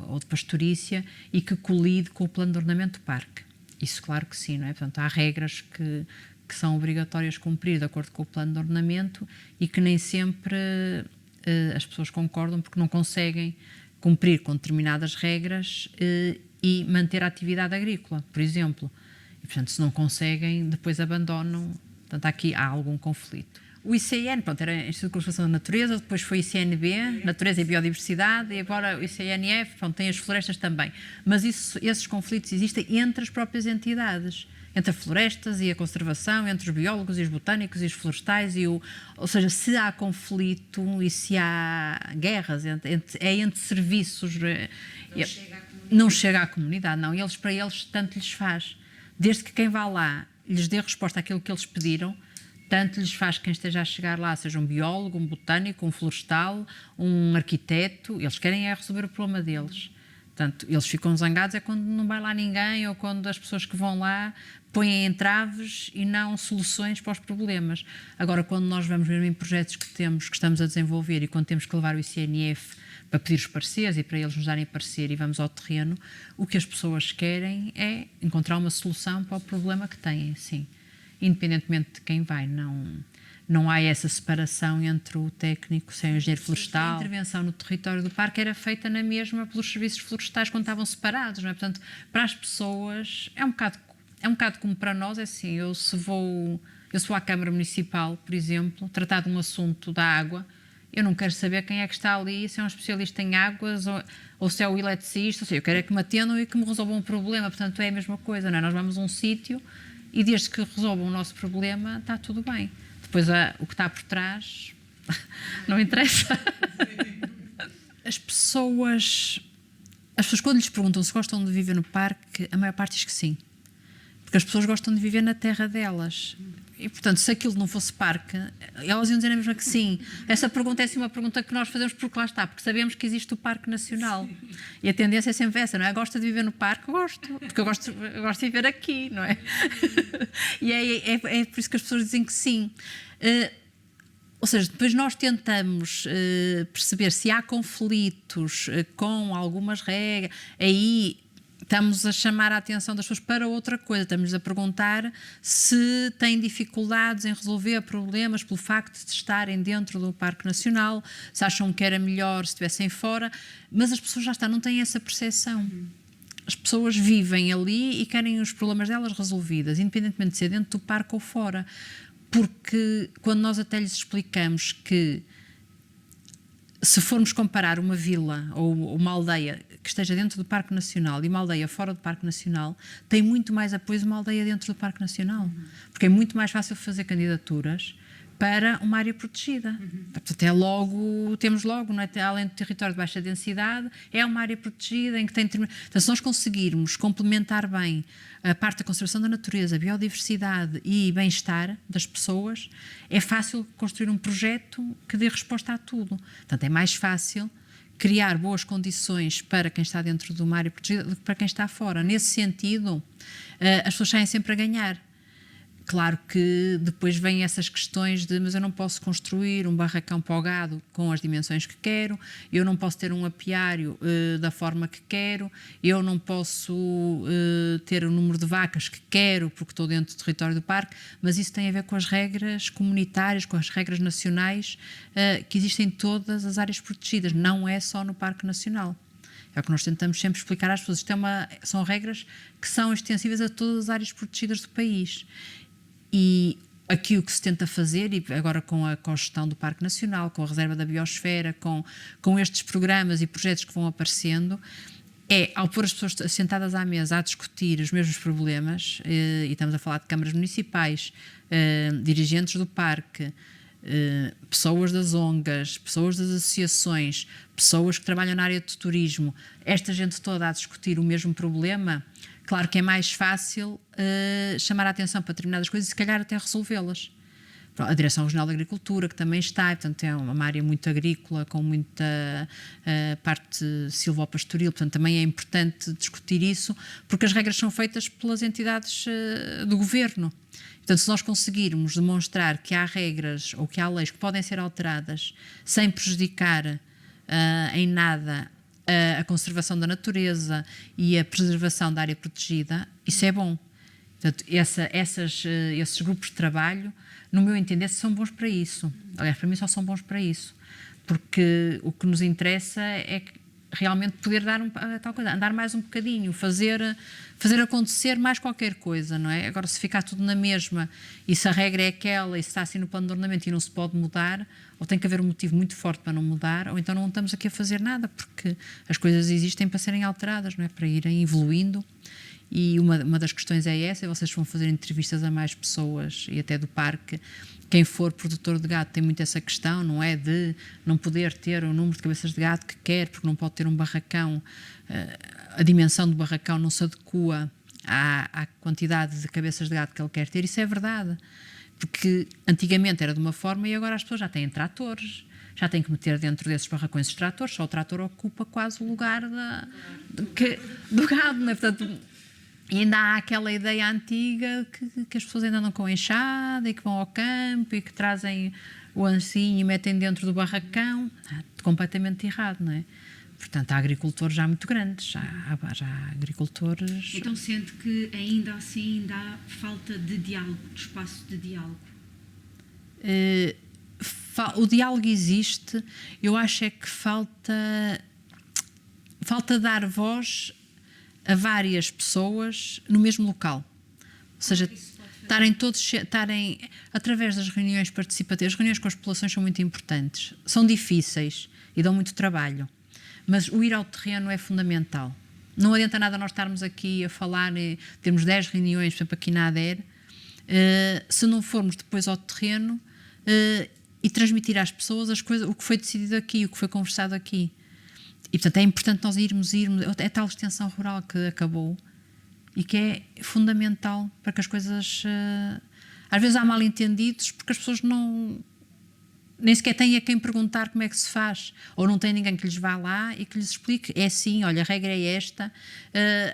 ou de pastorícia e que colide com o plano de ordenamento do parque. Isso, claro que sim, não é? Portanto, há regras que são obrigatórias cumprir de acordo com o plano de ordenamento e que nem sempre as pessoas concordam porque não conseguem cumprir com determinadas regras e manter a atividade agrícola, por exemplo. E, portanto, se não conseguem, depois abandonam. Portanto, aqui há algum conflito. O ICN, pronto, era Instituto de Conservação da Natureza, depois foi o ICNB, Natureza e Biodiversidade, e agora o ICNF, pronto, tem as florestas também. Mas esses conflitos existem entre as próprias entidades, entre as florestas e a conservação, entre os biólogos e os botânicos e os florestais, ou seja, se há conflito e se há guerras, é entre serviços. Não chega à comunidade, não. Para eles, tanto lhes faz. Desde que quem vá lá lhes dê resposta àquilo que eles pediram, tanto lhes faz quem esteja a chegar lá, seja um biólogo, um botânico, um florestal, um arquiteto, eles querem é resolver o problema deles. Portanto, eles ficam zangados é quando não vai lá ninguém ou quando as pessoas que vão lá põem entraves e não soluções para os problemas. Agora, quando nós vamos mesmo em projetos que estamos a desenvolver e quando temos que levar o ICNF para pedir os pareceres e para eles nos darem parecer e vamos ao terreno, o que as pessoas querem é encontrar uma solução para o problema que têm, sim. Independentemente de quem vai, não há essa separação entre o técnico sem o engenheiro florestal. A intervenção no território do parque era feita na mesma pelos serviços florestais quando estavam separados, não é? Portanto, para as pessoas é um bocado como para nós, é assim, eu se vou à Câmara Municipal, por exemplo, tratar de um assunto da água, eu não quero saber quem é que está ali, se é um especialista em águas ou se é o eletricista, ou seja, eu quero é que me atendam e que me resolvam um problema, portanto é a mesma coisa, não é? Nós vamos a um sítio e desde que resolvam o nosso problema está tudo bem. Depois o que está por trás não interessa. As pessoas quando lhes perguntam se gostam de viver no parque, a maior parte diz que sim. Porque as pessoas gostam de viver na terra delas. E, portanto, se aquilo não fosse parque, elas iam dizer a mesma que sim. Essa pergunta é assim uma pergunta que nós fazemos porque lá está, porque sabemos que existe o Parque Nacional. E a tendência é sempre essa, não é? Gosta de viver no parque? Gosto. Porque eu gosto de viver aqui, não é? E é por isso que as pessoas dizem que sim. Ou seja, depois nós tentamos perceber se há conflitos com algumas regras, aí estamos a chamar a atenção das pessoas para outra coisa, estamos a perguntar se têm dificuldades em resolver problemas pelo facto de estarem dentro do Parque Nacional, se acham que era melhor se estivessem fora, mas as pessoas não têm essa percepção. As pessoas vivem ali e querem os problemas delas resolvidas, independentemente de ser dentro do parque ou fora. Porque quando nós até lhes explicamos que se formos comparar uma vila ou uma aldeia que esteja dentro do Parque Nacional e uma aldeia fora do Parque Nacional, tem muito mais apoio de uma aldeia dentro do Parque Nacional. Porque é muito mais fácil fazer candidaturas para uma área protegida. Portanto, temos logo, não é? Além do território de baixa densidade, é uma área protegida em que tem... Então, se nós conseguirmos complementar bem a parte da conservação da natureza, a biodiversidade e bem-estar das pessoas, é fácil construir um projeto que dê resposta a tudo. Portanto, é mais fácil criar boas condições para quem está dentro de uma área protegida do que para quem está fora. Nesse sentido, as pessoas saem sempre a ganhar. Claro que depois vêm essas questões de mas eu não posso construir um barracão para o gado com as dimensões que quero, eu não posso ter um apiário da forma que quero, eu não posso ter o número de vacas que quero porque estou dentro do território do parque, mas isso tem a ver com as regras comunitárias, com as regras nacionais que existem em todas as áreas protegidas, não é só no Parque Nacional. É o que nós tentamos sempre explicar às pessoas. São regras que são extensivas a todas as áreas protegidas do país. E aqui o que se tenta fazer, e agora com a cogestão do Parque Nacional, com a reserva da biosfera, com estes programas e projetos que vão aparecendo, é, ao pôr as pessoas sentadas à mesa a discutir os mesmos problemas, e estamos a falar de câmaras municipais, dirigentes do parque, pessoas das ONGs, pessoas das associações, pessoas que trabalham na área de turismo, esta gente toda a discutir o mesmo problema, claro que é mais fácil chamar a atenção para determinadas coisas e se calhar até resolvê-las. A Direção Regional da Agricultura, que também está, portanto é uma área muito agrícola, com muita parte silvopastoril, portanto também é importante discutir isso, porque as regras são feitas pelas entidades do governo. Portanto, se nós conseguirmos demonstrar que há regras ou que há leis que podem ser alteradas sem prejudicar em nada a conservação da natureza e a preservação da área protegida, isso é bom. Portanto, esses grupos de trabalho, no meu entender, são bons para isso. Aliás, para mim só são bons para isso. Porque o que nos interessa é realmente poder dar tal coisa, andar mais um bocadinho, fazer acontecer mais qualquer coisa, não é? Agora, se ficar tudo na mesma e se a regra é aquela e se está assim no plano de ordenamento e não se pode mudar, ou tem que haver um motivo muito forte para não mudar, ou então não estamos aqui a fazer nada, porque as coisas existem para serem alteradas, não é? Para irem evoluindo. E uma das questões é essa, vocês vão fazer entrevistas a mais pessoas e até do parque. Quem for produtor de gado tem muito essa questão, não é? De não poder ter o número de cabeças de gado que quer, porque não pode ter um barracão, a dimensão do barracão não se adequa à quantidade de cabeças de gado que ele quer ter. Isso é verdade, porque antigamente era de uma forma e agora as pessoas já têm tratores, já têm que meter dentro desses barracões os tratores, só o trator ocupa quase o lugar do gado, não é? Portanto, e ainda há aquela ideia antiga que as pessoas ainda andam com enxada e que vão ao campo e que trazem o ancinho e metem dentro do barracão. Completamente errado, não é? Portanto, há agricultores já muito grandes, já há agricultores...
Então sente que ainda assim ainda há falta de diálogo, de espaço de diálogo?
O diálogo existe, eu acho é que falta dar voz a várias pessoas no mesmo local. Ou seja, estarem através das reuniões participativas. As reuniões com as populações são muito importantes. São difíceis e dão muito trabalho. Mas o ir ao terreno é fundamental. Não adianta nada nós estarmos aqui a falar, temos 10 reuniões, por exemplo, aqui na ADER, se não formos depois ao terreno e transmitir às pessoas as coisas, o que foi decidido aqui, o que foi conversado aqui. E, portanto, é importante nós irmos, é tal extensão rural que acabou e que é fundamental para que as coisas... às vezes há mal-entendidos porque as pessoas nem sequer têm a quem perguntar como é que se faz, ou não tem ninguém que lhes vá lá e que lhes explique, é assim, olha, a regra é esta,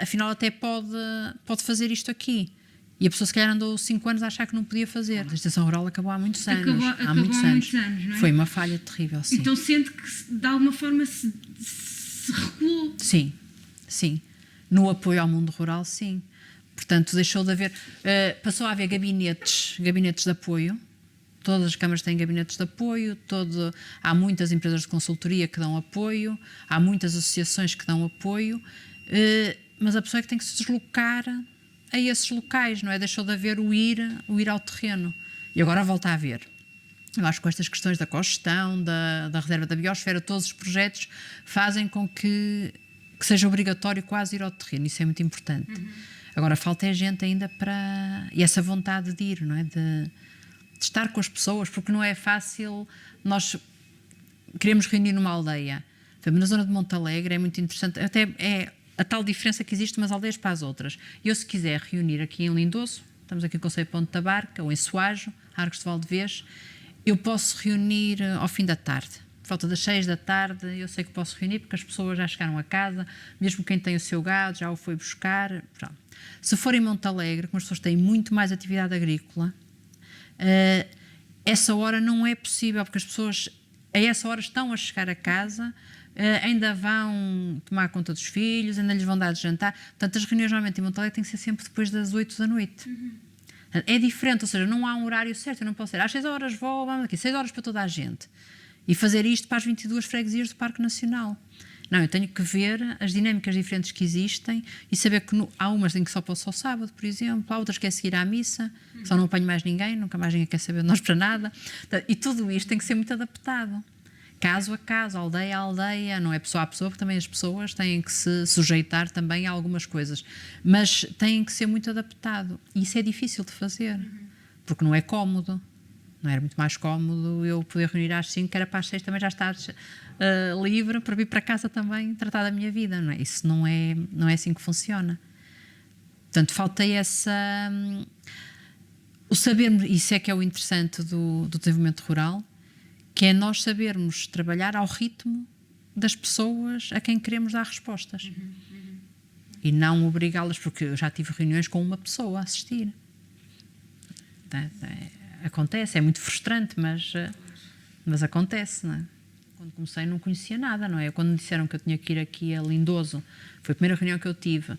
afinal até pode fazer isto aqui. E a pessoa se calhar andou 5 anos a achar que não podia fazer. A extensão rural acabou há muitos anos.
Acabou há muitos anos, não é?
Foi uma falha terrível, sim.
Então sente que de alguma forma se recuou?
Sim, sim. No apoio ao mundo rural, sim. Portanto, deixou de haver... passou a haver gabinetes de apoio. Todas as câmaras têm gabinetes de apoio, há muitas empresas de consultoria que dão apoio, há muitas associações que dão apoio, mas a pessoa é que tem que se deslocar a esses locais, não é? Deixou de haver o ir ao terreno. E agora volta a haver. Eu acho que com estas questões da cogestão, da reserva da biosfera, todos os projetos fazem com que seja obrigatório quase ir ao terreno. Isso é muito importante. Agora, falta gente ainda para... E essa vontade de ir, não é? De estar com as pessoas, porque não é fácil. Nós queremos reunir numa aldeia. Na zona de Montalegre é muito interessante. Até é a tal diferença que existe umas aldeias para as outras. Eu, se quiser reunir aqui em Lindoso, estamos aqui no concelho de Ponte da Barca, ou em Soajo, Arcos de Valdevez, eu posso reunir ao fim da tarde. Por volta das 6 da tarde, eu sei que posso reunir, porque as pessoas já chegaram a casa, mesmo quem tem o seu gado já o foi buscar. Pronto. Se for em Montalegre, como as pessoas têm muito mais atividade agrícola, essa hora não é possível, porque as pessoas a essa hora estão a chegar a casa, ainda vão tomar conta dos filhos, ainda lhes vão dar de jantar. Portanto, as reuniões normalmente em Montalegre têm que ser sempre depois das 8 da noite. É diferente, ou seja, não há um horário certo. Eu não posso ser às 6 horas vamos aqui, 6 horas para toda a gente e fazer isto para as 22 freguesias do Parque Nacional. Não, eu tenho que ver as dinâmicas diferentes que existem e saber que há umas em que só posso ao sábado, por exemplo, há outras que é seguir à missa, só não apanho mais ninguém, nunca mais ninguém quer saber de nós para nada. E tudo isto tem que ser muito adaptado. caso a caso, aldeia a aldeia, não é pessoa a pessoa, porque também as pessoas têm que se sujeitar também a algumas coisas, mas têm que ser muito adaptado. E isso é difícil de fazer, porque não é cómodo. Não era muito mais cómodo eu poder reunir às 5, que era para as 6 também já estar livre para vir para casa também tratar da minha vida, não é? Isso não é assim que funciona. Portanto, falta o sabermos, isso é que é o interessante do desenvolvimento rural, que é nós sabermos trabalhar ao ritmo das pessoas a quem queremos dar respostas. E não obrigá-las, porque eu já tive reuniões com uma pessoa a assistir. Acontece, é muito frustrante, mas acontece, não é? Quando comecei não conhecia nada, não é? Quando me disseram que eu tinha que ir aqui a Lindoso, foi a primeira reunião que eu tive,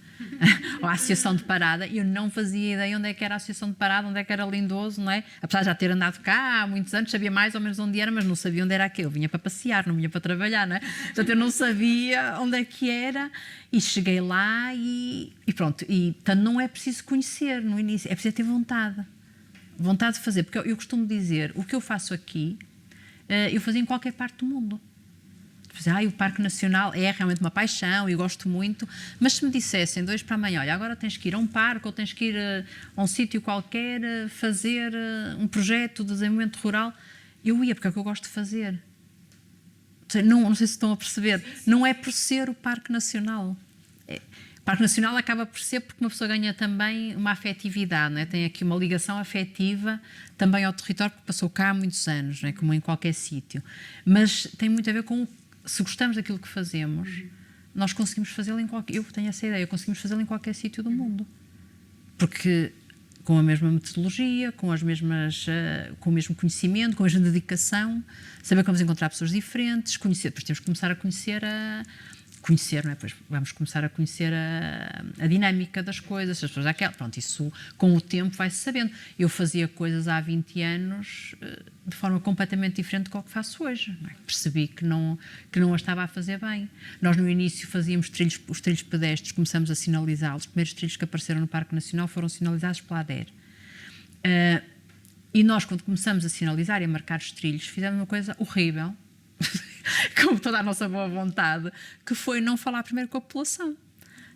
à Associação de Parada, e eu não fazia ideia onde é que era a Associação de Parada, onde é que era Lindoso, não é? Apesar de já ter andado cá há muitos anos, sabia mais ou menos onde era, mas não sabia onde era aquilo. Eu vinha para passear, não vinha para trabalhar, não é? Portanto, eu não sabia onde é que era, e cheguei lá e pronto. E, portanto, não é preciso conhecer no início, é preciso ter vontade de fazer, porque eu costumo dizer, o que eu faço aqui, eu fazia em qualquer parte do mundo. O Parque Nacional é realmente uma paixão e gosto muito, mas se me dissessem de hoje para amanhã, olha, agora tens que ir a um parque ou tens que ir a um sítio qualquer fazer um projeto de desenvolvimento rural, eu ia, porque é o que eu gosto de fazer. Não sei se estão a perceber, não é por ser o Parque Nacional. O Parque Nacional acaba por ser porque uma pessoa ganha também uma afetividade, não é? Tem aqui uma ligação afetiva também ao território, porque passou cá há muitos anos, não é? Como em qualquer sítio. Mas tem muito a ver com, se gostamos daquilo que fazemos, nós conseguimos fazê-lo em qualquer... Eu tenho essa ideia, conseguimos fazê-lo em qualquer sítio do mundo. Porque com a mesma metodologia, com o mesmo conhecimento, com a mesma dedicação, saber que vamos encontrar pessoas diferentes, conhecer, depois temos que começar a conhecer, não é? Depois vamos começar a conhecer a dinâmica das coisas, as pessoas pronto, isso com o tempo vai-se sabendo. Eu fazia coisas há 20 anos de forma completamente diferente do que faço hoje, não é? Percebi que não a estava a fazer bem. Nós no início fazíamos os trilhos pedestres, começamos a sinalizá-los. Os primeiros trilhos que apareceram no Parque Nacional foram sinalizados pela ADER. E nós, quando começamos a sinalizar e a marcar os trilhos, fizemos uma coisa horrível, com toda a nossa boa vontade, que foi não falar primeiro com a população.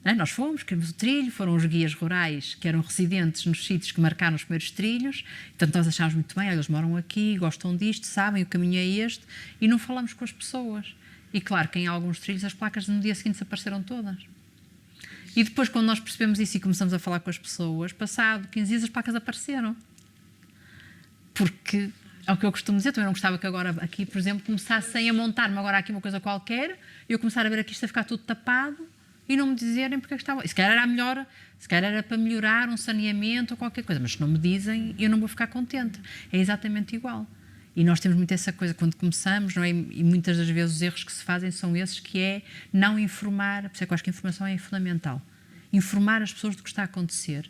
Não é? Nós queríamos o trilho, foram os guias rurais que eram residentes nos sítios que marcaram os primeiros trilhos, portanto nós achámos muito bem, eles moram aqui, gostam disto, sabem, o caminho é este, e não falamos com as pessoas. E claro que em alguns trilhos as placas no dia seguinte desapareceram todas. E depois, quando nós percebemos isso e começamos a falar com as pessoas, passado 15 dias as placas apareceram. Porque... é o que eu costumo dizer, também não gostava que agora aqui, por exemplo, começassem a montar-me agora aqui uma coisa qualquer e eu começar a ver aqui isto a ficar tudo tapado e não me dizerem porque é que estava... Se calhar era melhor, se calhar era para melhorar um saneamento ou qualquer coisa, mas se não me dizem, eu não vou ficar contente. É exatamente igual. E nós temos muito essa coisa, quando começamos, não é? E muitas das vezes os erros que se fazem são esses, que é não informar, por isso é que eu acho que a informação é fundamental. Informar as pessoas do que está a acontecer.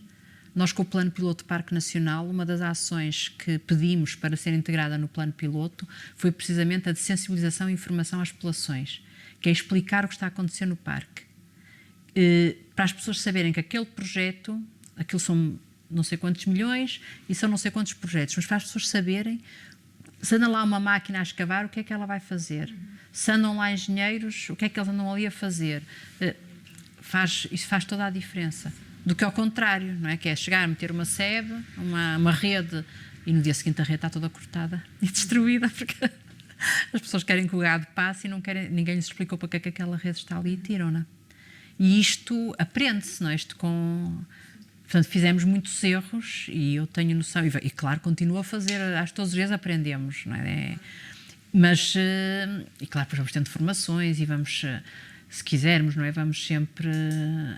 Nós, com o Plano Piloto do Parque Nacional, uma das ações que pedimos para ser integrada no Plano Piloto foi precisamente a de sensibilização e informação às populações, que é explicar o que está a acontecer no parque. Para as pessoas saberem que aquele projeto, aquilo são não sei quantos milhões e são não sei quantos projetos, mas para as pessoas saberem, se anda lá uma máquina a escavar, o que é que ela vai fazer? Se andam lá engenheiros, o que é que eles andam ali a fazer? Isso faz toda a diferença. Do que ao contrário, não é? Que é chegar, meter uma sebe, uma rede, e no dia seguinte a rede está toda cortada e destruída, porque as pessoas querem que o gado passe e ninguém lhes explicou para que é que aquela rede está ali e tiram-na. E isto aprende-se, não é? Portanto, fizemos muitos erros e eu tenho noção, e claro, continuo a fazer, acho que todos os dias aprendemos, não é? Mas, e claro, depois vamos tendo formações e vamos... se quisermos, não é? Vamos sempre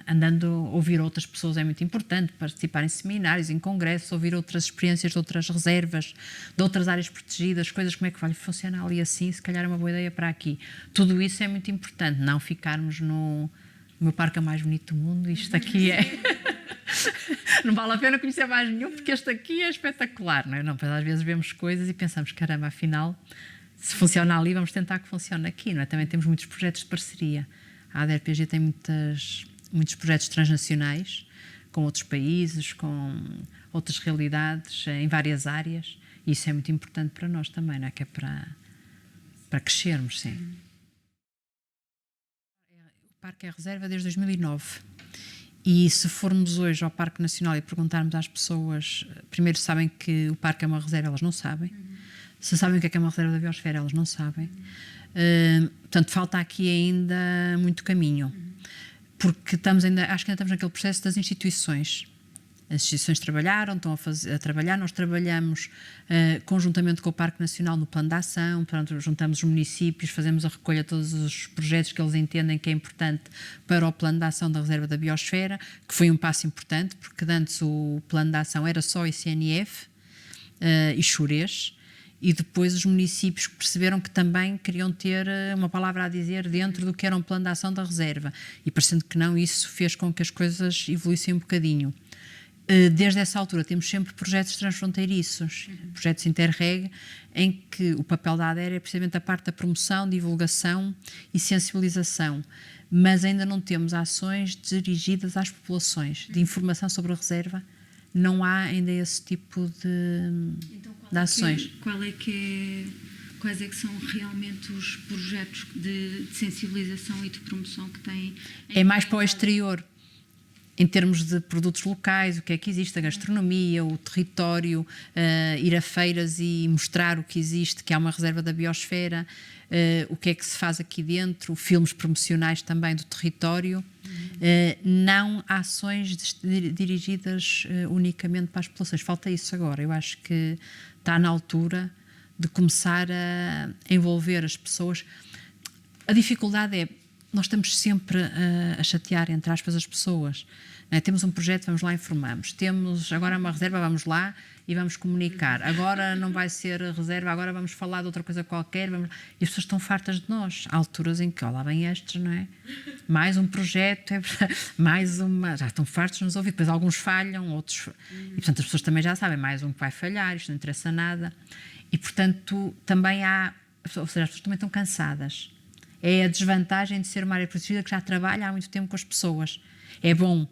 andando a ouvir outras pessoas, é muito importante participar em seminários, em congressos, ouvir outras experiências de outras reservas, de outras áreas protegidas, coisas como é que vai funcionar ali assim, se calhar é uma boa ideia para aqui. Tudo isso é muito importante, não ficarmos no meu parque é mais bonito do mundo, isto aqui é... não vale a pena conhecer mais nenhum, porque este aqui é espetacular, não é? Não, às vezes vemos coisas e pensamos, caramba, afinal... se funciona ali, vamos tentar que funcione aqui, não é? Também temos muitos projetos de parceria. A ADER-PG tem muitos projetos transnacionais, com outros países, com outras realidades, em várias áreas, e isso é muito importante para nós também, não é? Que é para para crescermos, sim. O parque é reserva desde 2009. E se formos hoje ao Parque Nacional e perguntarmos às pessoas, primeiro sabem que o parque é uma reserva, elas não sabem. Se sabem o que é uma reserva da biosfera, elas não sabem. Portanto, falta aqui ainda muito caminho. Porque acho que ainda estamos naquele processo das instituições. As instituições trabalharam, estão a trabalhar. Nós trabalhamos conjuntamente com o Parque Nacional no plano de ação, portanto, juntamos os municípios, fazemos a recolha de todos os projetos que eles entendem que é importante para o plano de ação da Reserva da Biosfera, que foi um passo importante, porque antes o plano de ação era só ICNF e Xurés, e depois os municípios perceberam que também queriam ter uma palavra a dizer dentro do que era um plano de ação da Reserva, e parecendo que não, isso fez com que as coisas evoluíssem um bocadinho. Desde essa altura temos sempre projetos transfronteiriços, projetos Interreg, em que o papel da ADER é precisamente a parte da promoção, divulgação e sensibilização, mas ainda não temos ações dirigidas às populações, de informação sobre a reserva, não há ainda esse tipo de ações.
Quais é que são realmente os projetos de sensibilização e de promoção que têm?
É mais para o exterior. Em termos de produtos locais, o que é que existe, a gastronomia, o território, ir a feiras e mostrar o que existe, que há uma reserva da biosfera, o que é que se faz aqui dentro, filmes promocionais também do território, não ações dirigidas unicamente para as populações. Falta isso agora. Eu acho que está na altura de começar a envolver as pessoas. A dificuldade é, nós estamos sempre a chatear, entre aspas, as pessoas. Não é? Temos um projeto, vamos lá e informamos. Temos agora uma reserva, vamos lá e vamos comunicar. Agora não vai ser reserva, agora vamos falar de outra coisa qualquer. E as pessoas estão fartas de nós. Há alturas em que, lá vem estes, não é? Mais um projeto, mais uma... Já estão fartos de nos ouvir. Depois alguns falham, outros... E, portanto, as pessoas também já sabem, mais um que vai falhar, isto não interessa nada. E, portanto, também há... Ou seja, as pessoas também estão cansadas. É a desvantagem de ser uma área protegida que já trabalha há muito tempo com as pessoas. É bom,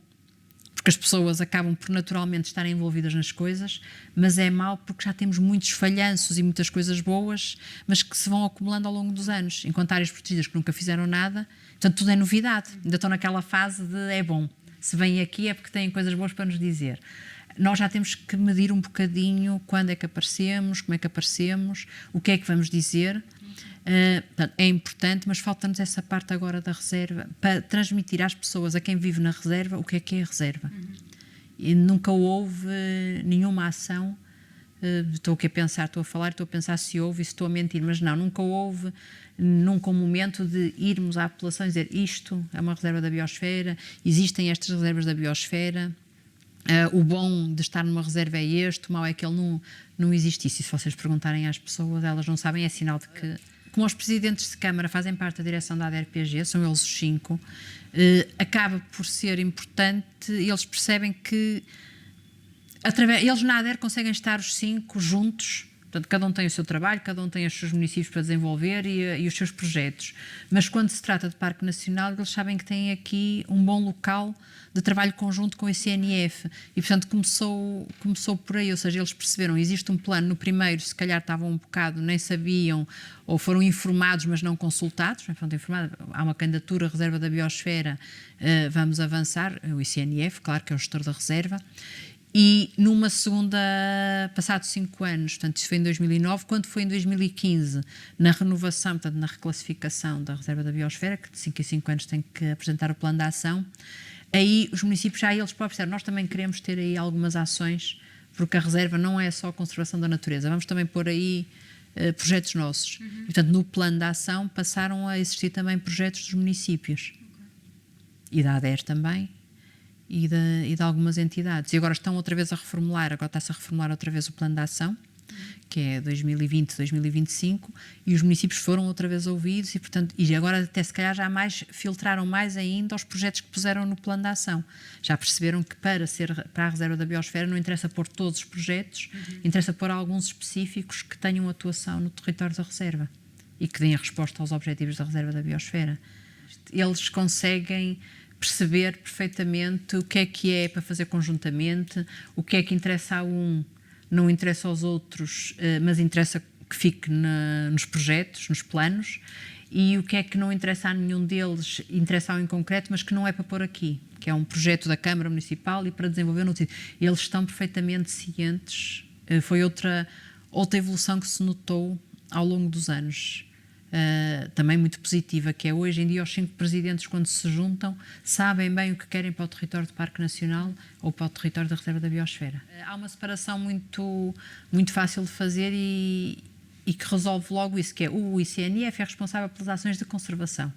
porque as pessoas acabam por naturalmente estarem envolvidas nas coisas, mas é mau porque já temos muitos falhanços e muitas coisas boas, mas que se vão acumulando ao longo dos anos, enquanto áreas protegidas que nunca fizeram nada, portanto tudo é novidade, ainda estão naquela fase de é bom, se vêm aqui é porque têm coisas boas para nos dizer. Nós já temos que medir um bocadinho quando é que aparecemos, como é que aparecemos, o que é que vamos dizer. Portanto, é importante, mas falta-nos essa parte agora da reserva para transmitir às pessoas, a quem vive na reserva, o que é a reserva. E nunca houve nenhuma ação. Estou aqui a pensar, estou a falar, estou a pensar se houve e se estou a mentir, mas não, nunca houve nunca um momento de irmos à população e dizer isto é uma reserva da biosfera, existem estas reservas da biosfera. O bom de estar numa reserva é este, o mau é que ele não existe isso. E se vocês perguntarem às pessoas, elas não sabem, é sinal de que... Como os presidentes de Câmara fazem parte da direção da ADER-PG, são eles os 5, acaba por ser importante, eles percebem que eles na ADER conseguem estar os 5 juntos, portanto, cada um tem o seu trabalho, cada um tem os seus municípios para desenvolver e os seus projetos. Mas quando se trata de Parque Nacional, eles sabem que têm aqui um bom local de trabalho conjunto com o ICNF. E, portanto, começou por aí, ou seja, eles perceberam, existe um plano, no primeiro, se calhar estavam um bocado, nem sabiam, ou foram informados, mas não consultados. Portanto, há uma candidatura, reserva da biosfera, vamos avançar, o ICNF, claro que é o gestor da reserva. E numa segunda, passados 5 anos, portanto isso foi em 2009, quando foi em 2015, na renovação, portanto na reclassificação da Reserva da Biosfera, que de 5 em 5 anos tem que apresentar o plano de ação, aí os municípios, já eles próprios disseram, nós também queremos ter aí algumas ações, porque a reserva não é só a conservação da natureza, vamos também pôr aí projetos nossos. E, portanto, no plano de ação passaram a existir também projetos dos municípios. E da ADER também. E de algumas entidades. E agora estão outra vez a reformular, agora está-se a reformular outra vez o plano de ação, que é 2020-2025, e os municípios foram outra vez ouvidos e, portanto, e agora até se calhar já filtraram mais ainda os projetos que puseram no plano de ação. Já perceberam que para a reserva da biosfera não interessa pôr todos os projetos, interessa pôr alguns específicos que tenham atuação no território da reserva e que deem a resposta aos objetivos da reserva da biosfera. Eles conseguem perceber perfeitamente o que é para fazer conjuntamente, o que é que interessa a um, não interessa aos outros, mas interessa que fique nos projetos, nos planos, e o que é que não interessa a nenhum deles, interessa ao em concreto, mas que não é para pôr aqui, que é um projeto da Câmara Municipal e para desenvolver no sítio. Eles estão perfeitamente cientes. Foi outra evolução que se notou ao longo dos anos, também muito positiva, que é hoje em dia os 5 presidentes, quando se juntam, sabem bem o que querem para o território do Parque Nacional ou para o território da Reserva da Biosfera. Há uma separação muito fácil de fazer e que resolve logo isso, que é o ICNF é responsável pelas ações de conservação.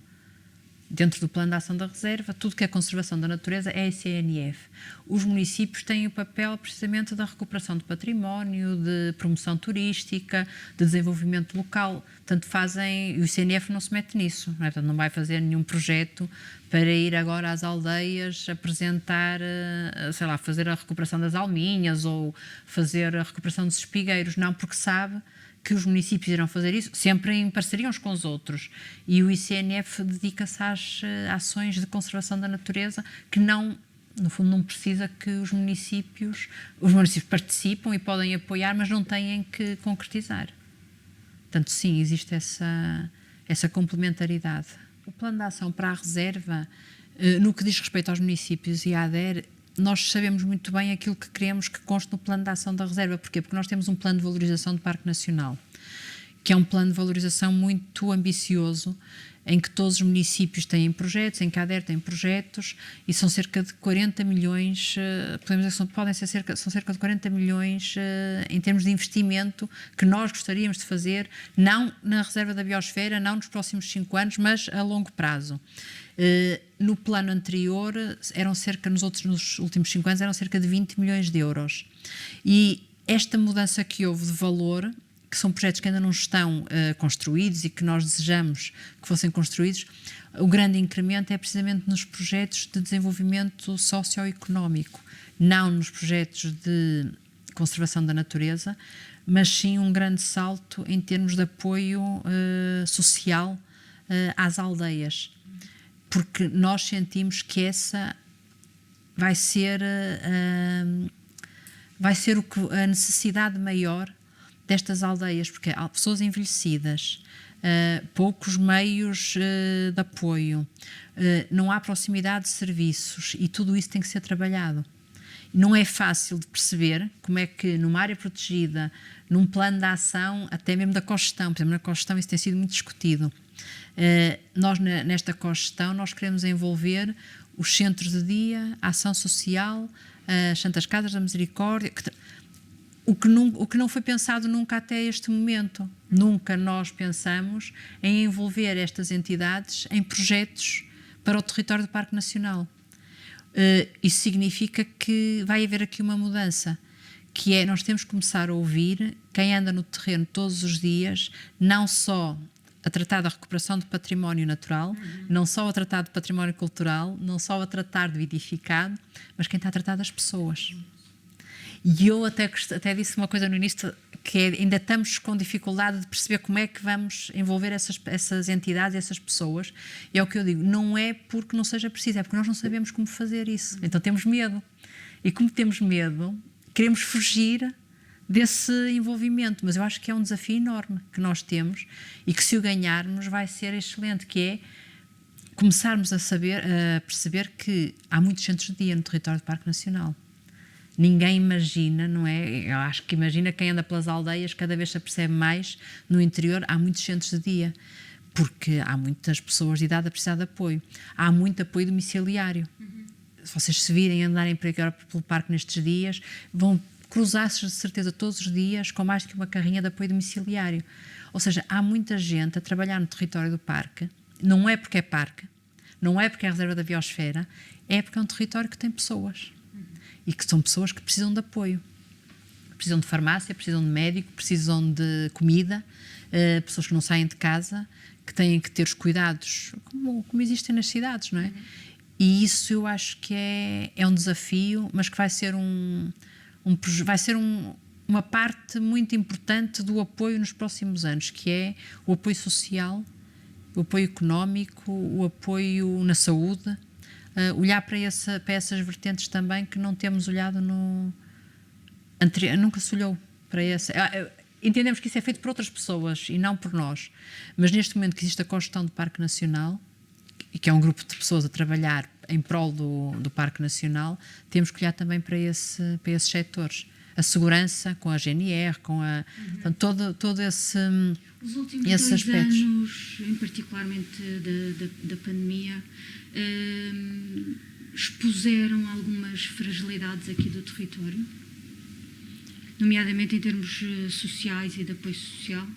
Dentro do plano de ação da reserva, tudo que é conservação da natureza é ICNF. Os municípios têm o papel precisamente da recuperação do património, de promoção turística, de desenvolvimento local. Portanto, o ICNF não se mete nisso, não é? Portanto, não vai fazer nenhum projeto para ir agora às aldeias apresentar, sei lá, fazer a recuperação das alminhas ou fazer a recuperação dos espigueiros, não, porque sabe que os municípios irão fazer isso, sempre em parceria uns com os outros. E o ICNF dedica-se às ações de conservação da natureza, que não, no fundo, não precisa que os municípios participam e podem apoiar, mas não têm que concretizar. Portanto, sim, existe essa complementaridade. O plano de ação para a reserva, no que diz respeito aos municípios e à ADER, nós sabemos muito bem aquilo que queremos que conste no plano de ação da reserva. Porquê? Porque nós temos um plano de valorização do Parque Nacional, que é um plano de valorização muito ambicioso, em que todos os municípios têm projetos, em que a ADER tem projetos, e são cerca de 40 milhões, podemos dizer que são cerca de 40 milhões em termos de investimento que nós gostaríamos de fazer, não na Reserva da Biosfera, não nos próximos 5 anos, mas a longo prazo. No plano anterior, nos últimos 5 anos, eram cerca de 20 milhões de euros. E esta mudança que houve de valor, que são projetos que ainda não estão construídos e que nós desejamos que fossem construídos, o grande incremento é precisamente nos projetos de desenvolvimento socioeconómico, não nos projetos de conservação da natureza, mas sim um grande salto em termos de apoio social às aldeias. Porque nós sentimos que essa vai ser a necessidade maior destas aldeias, porque há pessoas envelhecidas, poucos meios de apoio, não há proximidade de serviços e tudo isso tem que ser trabalhado. Não é fácil de perceber como é que numa área protegida, num plano de ação, até mesmo da cogestão, por exemplo, na cogestão isso tem sido muito discutido. Nós nesta cogestão nós queremos envolver os centros de dia, a ação social, as Santas Casas da Misericórdia, o que não foi pensado nunca até este momento. Nunca nós pensamos em envolver estas entidades em projetos para o território do Parque Nacional. Isso significa que vai haver aqui uma mudança, que é nós temos que começar a ouvir quem anda no terreno todos os dias, não só a tratar da recuperação do património natural, não só a tratar do património cultural, não só a tratar do edificado, mas quem está a tratar das pessoas. E eu até disse uma coisa no início, que ainda estamos com dificuldade de perceber como é que vamos envolver essas entidades, essas pessoas, e é o que eu digo, não é porque não seja preciso, é porque nós não sabemos como fazer isso, então temos medo. E como temos medo, queremos fugir desse envolvimento, mas eu acho que é um desafio enorme que nós temos e que se o ganharmos vai ser excelente, que é começarmos a perceber que há muitos centros de dia no território do Parque Nacional. Ninguém imagina, não é? Eu acho que imagina quem anda pelas aldeias, cada vez se apercebe mais, no interior há muitos centros de dia, porque há muitas pessoas de idade a precisar de apoio. Há muito apoio domiciliário. Se vocês se virem andarem por aqui pelo parque nestes dias, vão cruzar-se de certeza todos os dias com mais que uma carrinha de apoio domiciliário. Ou seja, há muita gente a trabalhar no território do parque, não é porque é parque, não é porque é a Reserva da Biosfera, é porque é um território que tem pessoas. E que são pessoas que precisam de apoio. Precisam de farmácia, precisam de médico, precisam de comida, pessoas que não saem de casa, que têm que ter os cuidados como existem nas cidades, não é? E isso eu acho que é um desafio, mas que vai ser uma parte muito importante do apoio nos próximos anos, que é o apoio social, o apoio económico, o apoio na saúde, olhar para essas vertentes também que não temos olhado nunca se olhou para essa. entendemos que isso é feito por outras pessoas e não por nós. Mas neste momento que existe a cogestão do Parque Nacional, e que é um grupo de pessoas a trabalhar em prol do Parque Nacional, temos que olhar também para esses setores. A segurança, com a GNR, com portanto, todo esse
Os últimos
esses
2
aspectos.
anos, em particularmente da pandemia, expuseram algumas fragilidades aqui do território, nomeadamente em termos sociais e de apoio social.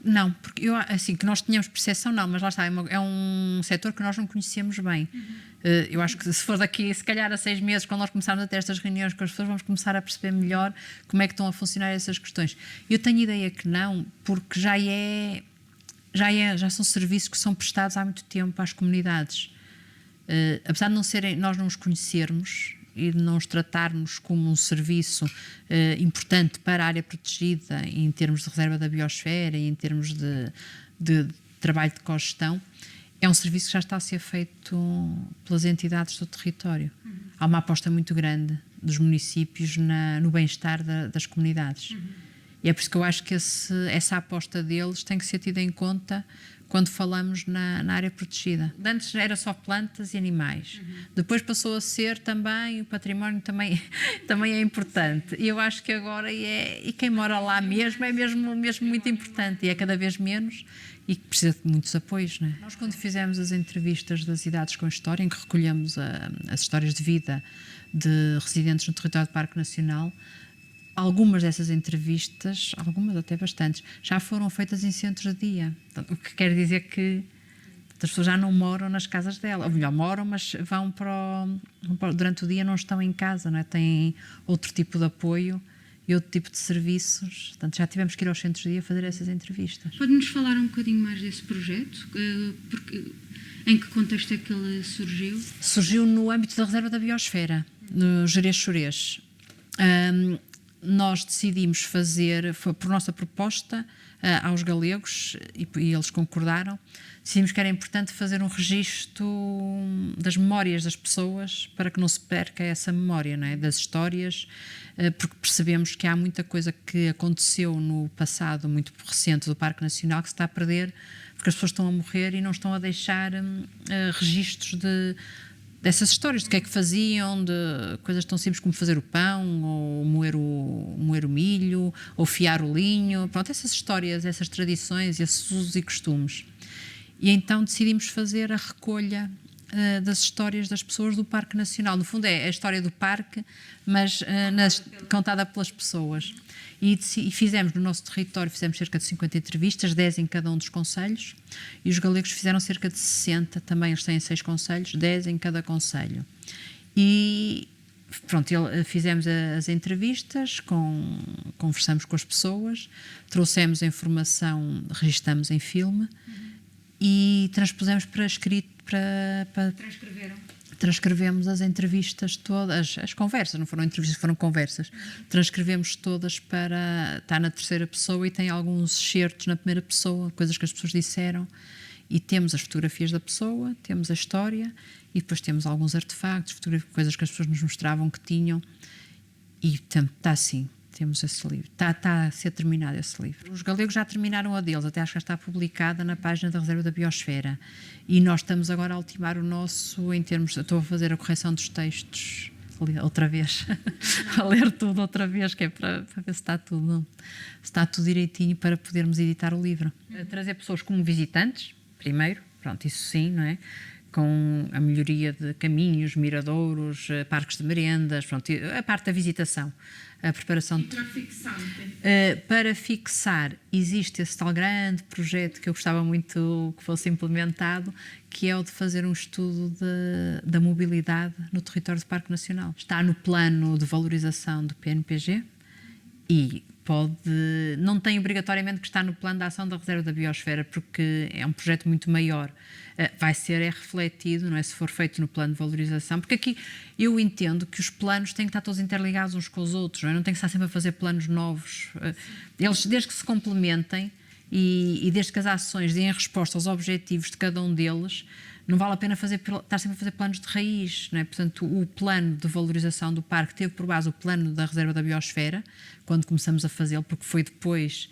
Não, porque assim, que nós tínhamos percepção, não, mas lá está, é um setor que nós não conhecemos bem. Eu acho que se for daqui, se calhar a 6 meses, quando nós começarmos a ter estas reuniões com as pessoas, vamos começar a perceber melhor como é que estão a funcionar essas questões. Eu tenho ideia que não, porque já são serviços que são prestados há muito tempo às comunidades. Apesar de nós não os conhecermos e de não os tratarmos como um serviço importante para a área protegida em termos de reserva da biosfera e em termos de trabalho de cogestão, é um serviço que já está a ser feito pelas entidades do território. Há uma aposta muito grande dos municípios no bem-estar das comunidades. E é por isso que eu acho que essa aposta deles tem que ser tida em conta quando falamos na área protegida. Antes era só plantas e animais. Depois passou a ser também, o património também é importante. E eu acho que agora, e quem mora lá mesmo, é mesmo muito importante. E é cada vez menos e que precisa de muitos apoios. Não é? Nós, quando fizemos as entrevistas das idades com história, em que recolhemos as histórias de vida de residentes no território do Parque Nacional, algumas dessas entrevistas, algumas até bastantes, já foram feitas em centros de dia. O que quer dizer que as pessoas já não moram nas casas dela. Ou melhor, moram, mas vão durante o dia não estão em casa, não é? Têm outro tipo de apoio e outro tipo de serviços. Portanto, já tivemos que ir aos centros de dia fazer essas entrevistas.
Pode-nos falar um bocadinho mais desse projeto? Em que contexto é que ele surgiu?
Surgiu no âmbito da Reserva da Biosfera, no Gerês-Xurês. Nós decidimos fazer, por nossa proposta aos galegos, e eles concordaram, decidimos que era importante fazer um registro das memórias das pessoas para que não se perca essa memória, não é? Das histórias, porque percebemos que há muita coisa que aconteceu no passado muito recente do Parque Nacional que se está a perder porque as pessoas estão a morrer e não estão a deixar registros dessas histórias, do que é que faziam, de coisas tão simples como fazer o pão, ou moer o milho, ou fiar o linho, pronto, essas histórias, essas tradições, esses usos e costumes. E então decidimos fazer a recolha das histórias das pessoas do Parque Nacional. No fundo é a história do parque, mas contada pelas pessoas. E fizemos no nosso território, fizemos cerca de 50 entrevistas, 10 em cada um dos concelhos, e os galegos fizeram cerca de 60, também eles têm 6 concelhos, 10 em cada concelho. E pronto, fizemos as entrevistas, conversamos com as pessoas, trouxemos a informação, registamos em filme e transpusemos para escrito, transcrevemos as entrevistas todas, as conversas, não foram entrevistas, foram conversas. Transcrevemos todas para estar na terceira pessoa e tem alguns excertos na primeira pessoa, coisas que as pessoas disseram. E temos as fotografias da pessoa, temos a história e depois temos alguns artefactos, coisas que as pessoas nos mostravam que tinham. E está assim. Temos esse livro. Está a ser terminado esse livro. Os galegos já terminaram a deles, até acho que já está publicada na página da Reserva da Biosfera. E nós estamos agora a ultimar o nosso em termos... Estou a fazer a correção dos textos outra vez. A ler tudo outra vez, que é para ver se está tudo direitinho para podermos editar o livro. Trazer pessoas como visitantes, primeiro, pronto, isso sim, não é? Com a melhoria de caminhos, miradouros, parques de merendas, pronto, a parte da visitação, a preparação. Para fixar, existe esse tal grande projeto que eu gostava muito que fosse implementado, que é o de fazer um estudo da mobilidade no território do Parque Nacional. Está no plano de valorização do PNPG e não tem obrigatoriamente que estar no plano de ação da Reserva da Biosfera, porque é um projeto muito maior. Vai ser refletido, não é, se for feito no plano de valorização, porque aqui eu entendo que os planos têm que estar todos interligados uns com os outros, não tem que estar sempre a fazer planos novos. Eles, desde que se complementem e desde que as ações deem resposta aos objetivos de cada um deles, não vale a pena estar sempre a fazer planos de raiz, não é? Portanto, o plano de valorização do parque teve por base o plano da reserva da biosfera, quando começamos a fazê-lo, porque foi depois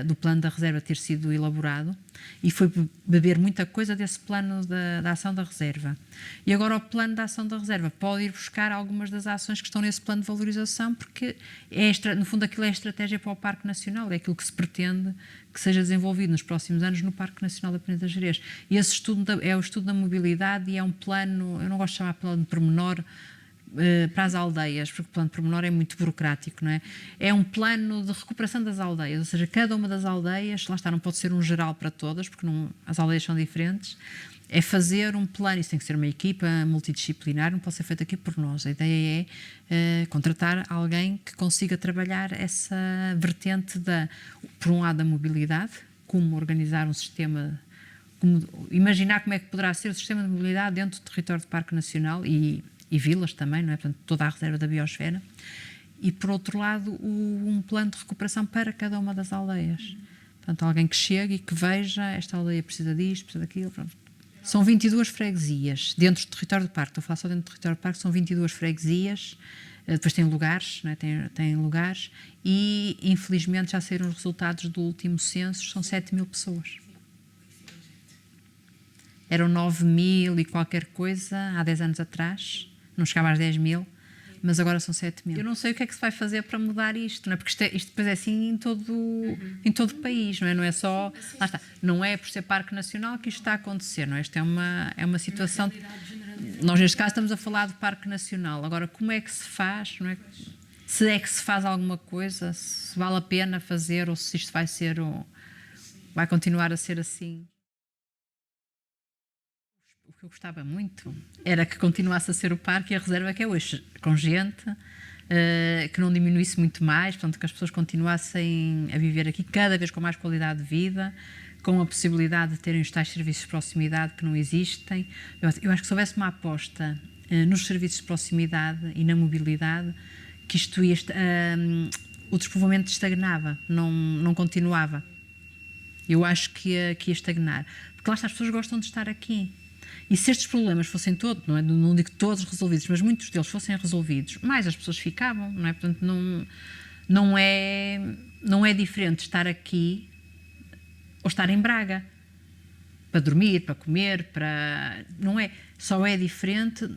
do plano da reserva ter sido elaborado, e foi beber muita coisa desse plano da ação da reserva. E agora o plano da ação da reserva pode ir buscar algumas das ações que estão nesse plano de valorização, porque no fundo aquilo é a estratégia para o Parque Nacional, é aquilo que se pretende que seja desenvolvido nos próximos anos no Parque Nacional da Peneda Gerês. E esse estudo é o estudo da mobilidade e é um plano, eu não gosto de chamar plano de pormenor, para as aldeias, porque o plano de pormenor é muito burocrático, não é? É um plano de recuperação das aldeias, ou seja, cada uma das aldeias, lá está, não pode ser um geral para todas, porque as aldeias são diferentes, é fazer um plano, isso tem que ser uma equipa multidisciplinar, não pode ser feito aqui por nós. A ideia é contratar alguém que consiga trabalhar essa vertente por um lado, da mobilidade, como organizar um sistema, imaginar como é que poderá ser o sistema de mobilidade dentro do território do Parque Nacional e vilas também, não é? Portanto, toda a reserva da biosfera. E, por outro lado, um plano de recuperação para cada uma das aldeias. Portanto, alguém que chegue e que veja, esta aldeia precisa disto, precisa daquilo. Pronto. São 22 freguesias dentro do território do parque. Estou a falar só dentro do território do parque, são 22 freguesias. Depois tem lugares, não é? tem lugares. E, infelizmente, já saíram os resultados do último censo, são 7.000 pessoas. Eram 9.000 e qualquer coisa há 10 anos atrás. Não chegava às 10.000, mas agora são 7.000. Eu não sei o que é que se vai fazer para mudar isto, não é? Porque isto depois é assim em todo o país, não é? Não é só... Lá está. Não é por ser Parque Nacional que isto está a acontecer, não é? Isto é uma situação... Nós, neste caso, estamos a falar do Parque Nacional. Agora, como é que se faz, não é? Se é que se faz alguma coisa, se vale a pena fazer ou se isto vai continuar a ser assim. O que eu gostava muito era que continuasse a ser o parque e a reserva que é hoje, com gente, que não diminuísse muito mais, portanto que as pessoas continuassem a viver aqui cada vez com mais qualidade de vida, com a possibilidade de terem os tais serviços de proximidade que não existem. Eu acho que se houvesse uma aposta nos serviços de proximidade e na mobilidade, que isto ia, o despovoamento estagnava, não continuava. Eu acho que ia estagnar. Porque lá está, as pessoas gostam de estar aqui. E se estes problemas fossem todos, não digo todos resolvidos, mas muitos deles fossem resolvidos, mais as pessoas ficavam, não é? Portanto, não é diferente estar aqui ou estar em Braga. Para dormir, para comer, não é. Só é diferente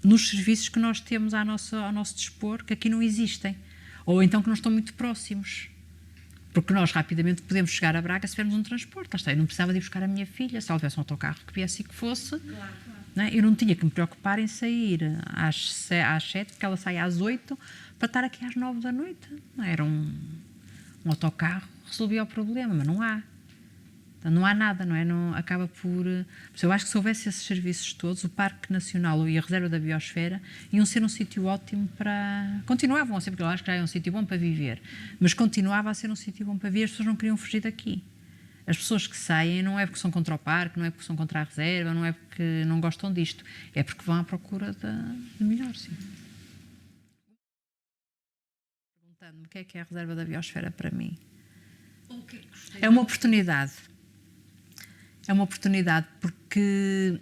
nos serviços que nós temos ao nosso dispor, que aqui não existem. Ou então que não estão muito próximos. Porque nós rapidamente podemos chegar a Braga se tivermos um transporte. Eu não precisava de ir buscar a minha filha, se ela tivesse um autocarro que viesse e que fosse. Claro. Não é? Eu não tinha que me preocupar em sair às 7, porque ela sai às 8, para estar aqui às 9 da noite. Não, era um autocarro, resolvia o problema, mas não há. Não há nada, não é? Não, acaba por... Eu acho que se houvesse esses serviços todos, o Parque Nacional e a Reserva da Biosfera iam ser um sítio ótimo para... Continuavam a ser, porque eu acho que já é um sítio bom para viver, mas continuava a ser um sítio bom para viver, as pessoas não queriam fugir daqui. As pessoas que saem não é porque são contra o parque, não é porque são contra a reserva, não é porque não gostam disto, é porque vão à procura de melhor, sim. Perguntando-me o que é a Reserva da Biosfera para mim. É uma oportunidade. É uma oportunidade porque,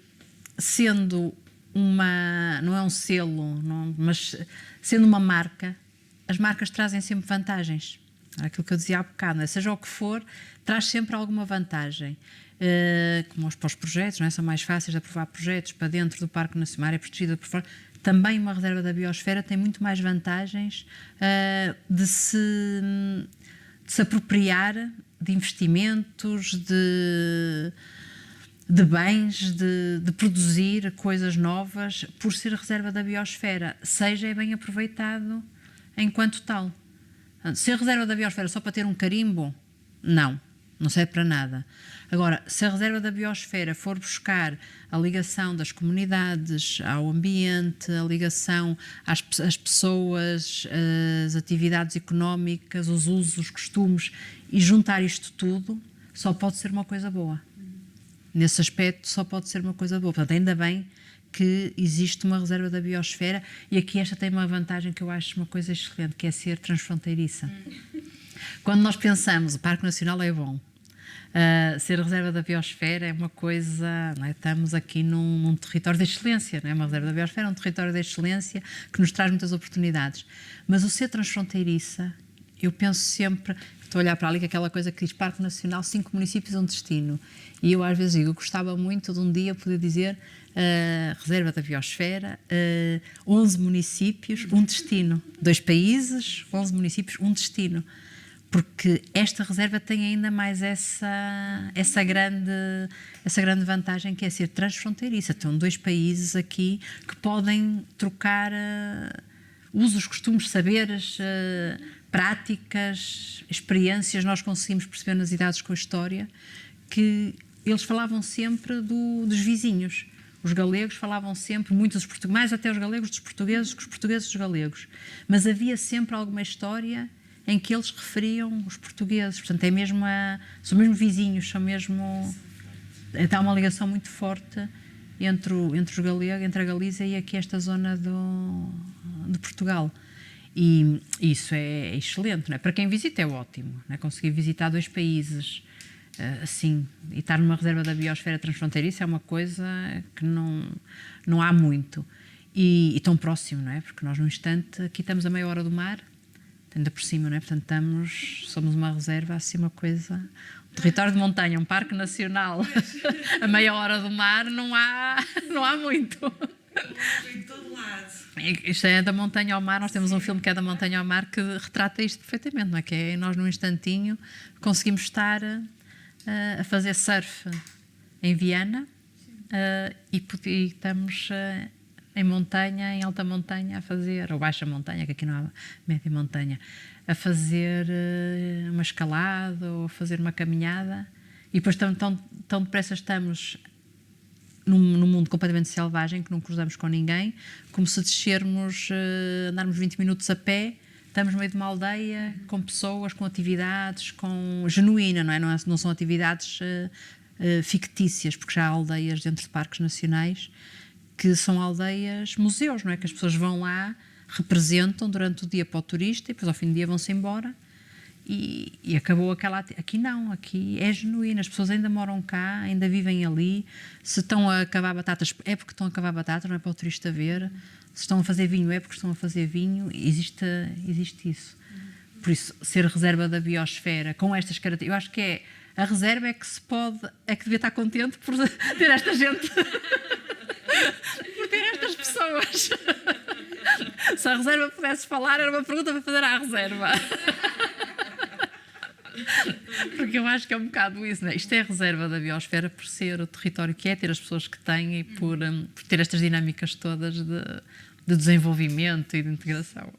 sendo não é um selo, mas sendo uma marca, as marcas trazem sempre vantagens. Aquilo que eu dizia há bocado, não é? Seja o que for, traz sempre alguma vantagem. Como para os projetos, não é? São mais fáceis de aprovar projetos para dentro do Parque Nacional, é protegida por fora. Também uma reserva da biosfera tem muito mais vantagens de se apropriar de investimentos, de bens, de produzir coisas novas, por ser reserva da biosfera, seja é bem aproveitado enquanto tal. Ser reserva da biosfera só para ter um carimbo, não serve para nada. Agora, se a reserva da biosfera for buscar a ligação das comunidades ao ambiente, a ligação às pessoas, as atividades económicas, os usos, os costumes, e juntar isto tudo, só pode ser uma coisa boa. Nesse aspecto, só pode ser uma coisa boa. Portanto, ainda bem que existe uma reserva da biosfera, e aqui esta tem uma vantagem que eu acho uma coisa excelente, que é ser transfronteiriça. Quando nós pensamos, o Parque Nacional é bom, Ser reserva da biosfera é uma coisa, não é? Estamos aqui num território de excelência, não é? Uma reserva da biosfera é um território de excelência que nos traz muitas oportunidades. Mas o ser transfronteiriça, eu penso sempre, estou a olhar para ali, que aquela coisa que diz Parque Nacional, 5 municípios, um destino. E eu às vezes digo, eu gostava muito de um dia poder dizer reserva da biosfera, 11 municípios, um destino. 2 países, 11 municípios, um destino. Porque esta reserva tem ainda mais essa grande vantagem, que é ser transfronteiriça. Estão 2 países aqui que podem trocar usos, costumes, saberes, práticas, experiências. Nós conseguimos perceber nas idades com a história que eles falavam sempre dos vizinhos. Os galegos falavam sempre, muitos dos portugueses, mais até os galegos dos portugueses, que os portugueses dos galegos. Mas havia sempre alguma história em que eles referiam os portugueses. Portanto, são mesmo vizinhos, são mesmo... Há uma ligação muito forte entre os galegos, entre a Galiza e aqui esta zona de Portugal. E isso é excelente, não é? Para quem visita é ótimo, não é? Conseguir visitar 2 países assim, e estar numa reserva da biosfera transfronteiriça é uma coisa que não há muito. E tão próximo, não é? Porque nós, num instante, aqui estamos a meia hora do mar, ainda por cima, não é? Portanto, somos uma reserva, assim, uma coisa... Um território de montanha, um parque nacional, a meia hora do mar, não há muito.
Em todo lado.
Isto é da montanha ao mar, nós temos um filme que é da montanha ao mar que retrata isto perfeitamente, não é? Que é nós, num instantinho, conseguimos estar a fazer surf em Viana e estamos... em montanha, em alta montanha, a fazer, ou baixa montanha, que aqui não há média montanha, a fazer uma escalada ou a fazer uma caminhada, e depois tão depressa estamos num mundo completamente selvagem, que não cruzamos com ninguém, como se descermos, andarmos 20 minutos a pé, estamos no meio de uma aldeia, com pessoas, com atividades, genuína, não é? Não são atividades fictícias, porque já há aldeias dentro de parques nacionais que são aldeias museus, não é? Que as pessoas vão lá, representam durante o dia para o turista e depois ao fim do dia vão-se embora e acabou aquela... Aqui não, aqui é genuíno, as pessoas ainda moram cá, ainda vivem ali. Se estão a cavar batatas, é porque estão a cavar batatas, não é para o turista ver. Se estão a fazer vinho, é porque estão a fazer vinho. Existe isso. Por isso, ser reserva da biosfera, com estas características, eu acho que a reserva é que devia estar contente por ter esta gente... por ter estas pessoas. Se a reserva pudesse falar, era uma pergunta para fazer à reserva. Porque eu acho que é um bocado isso, não é? Isto é a reserva da biosfera por ser o território que é, ter as pessoas que tem e por ter estas dinâmicas todas de desenvolvimento e de integração.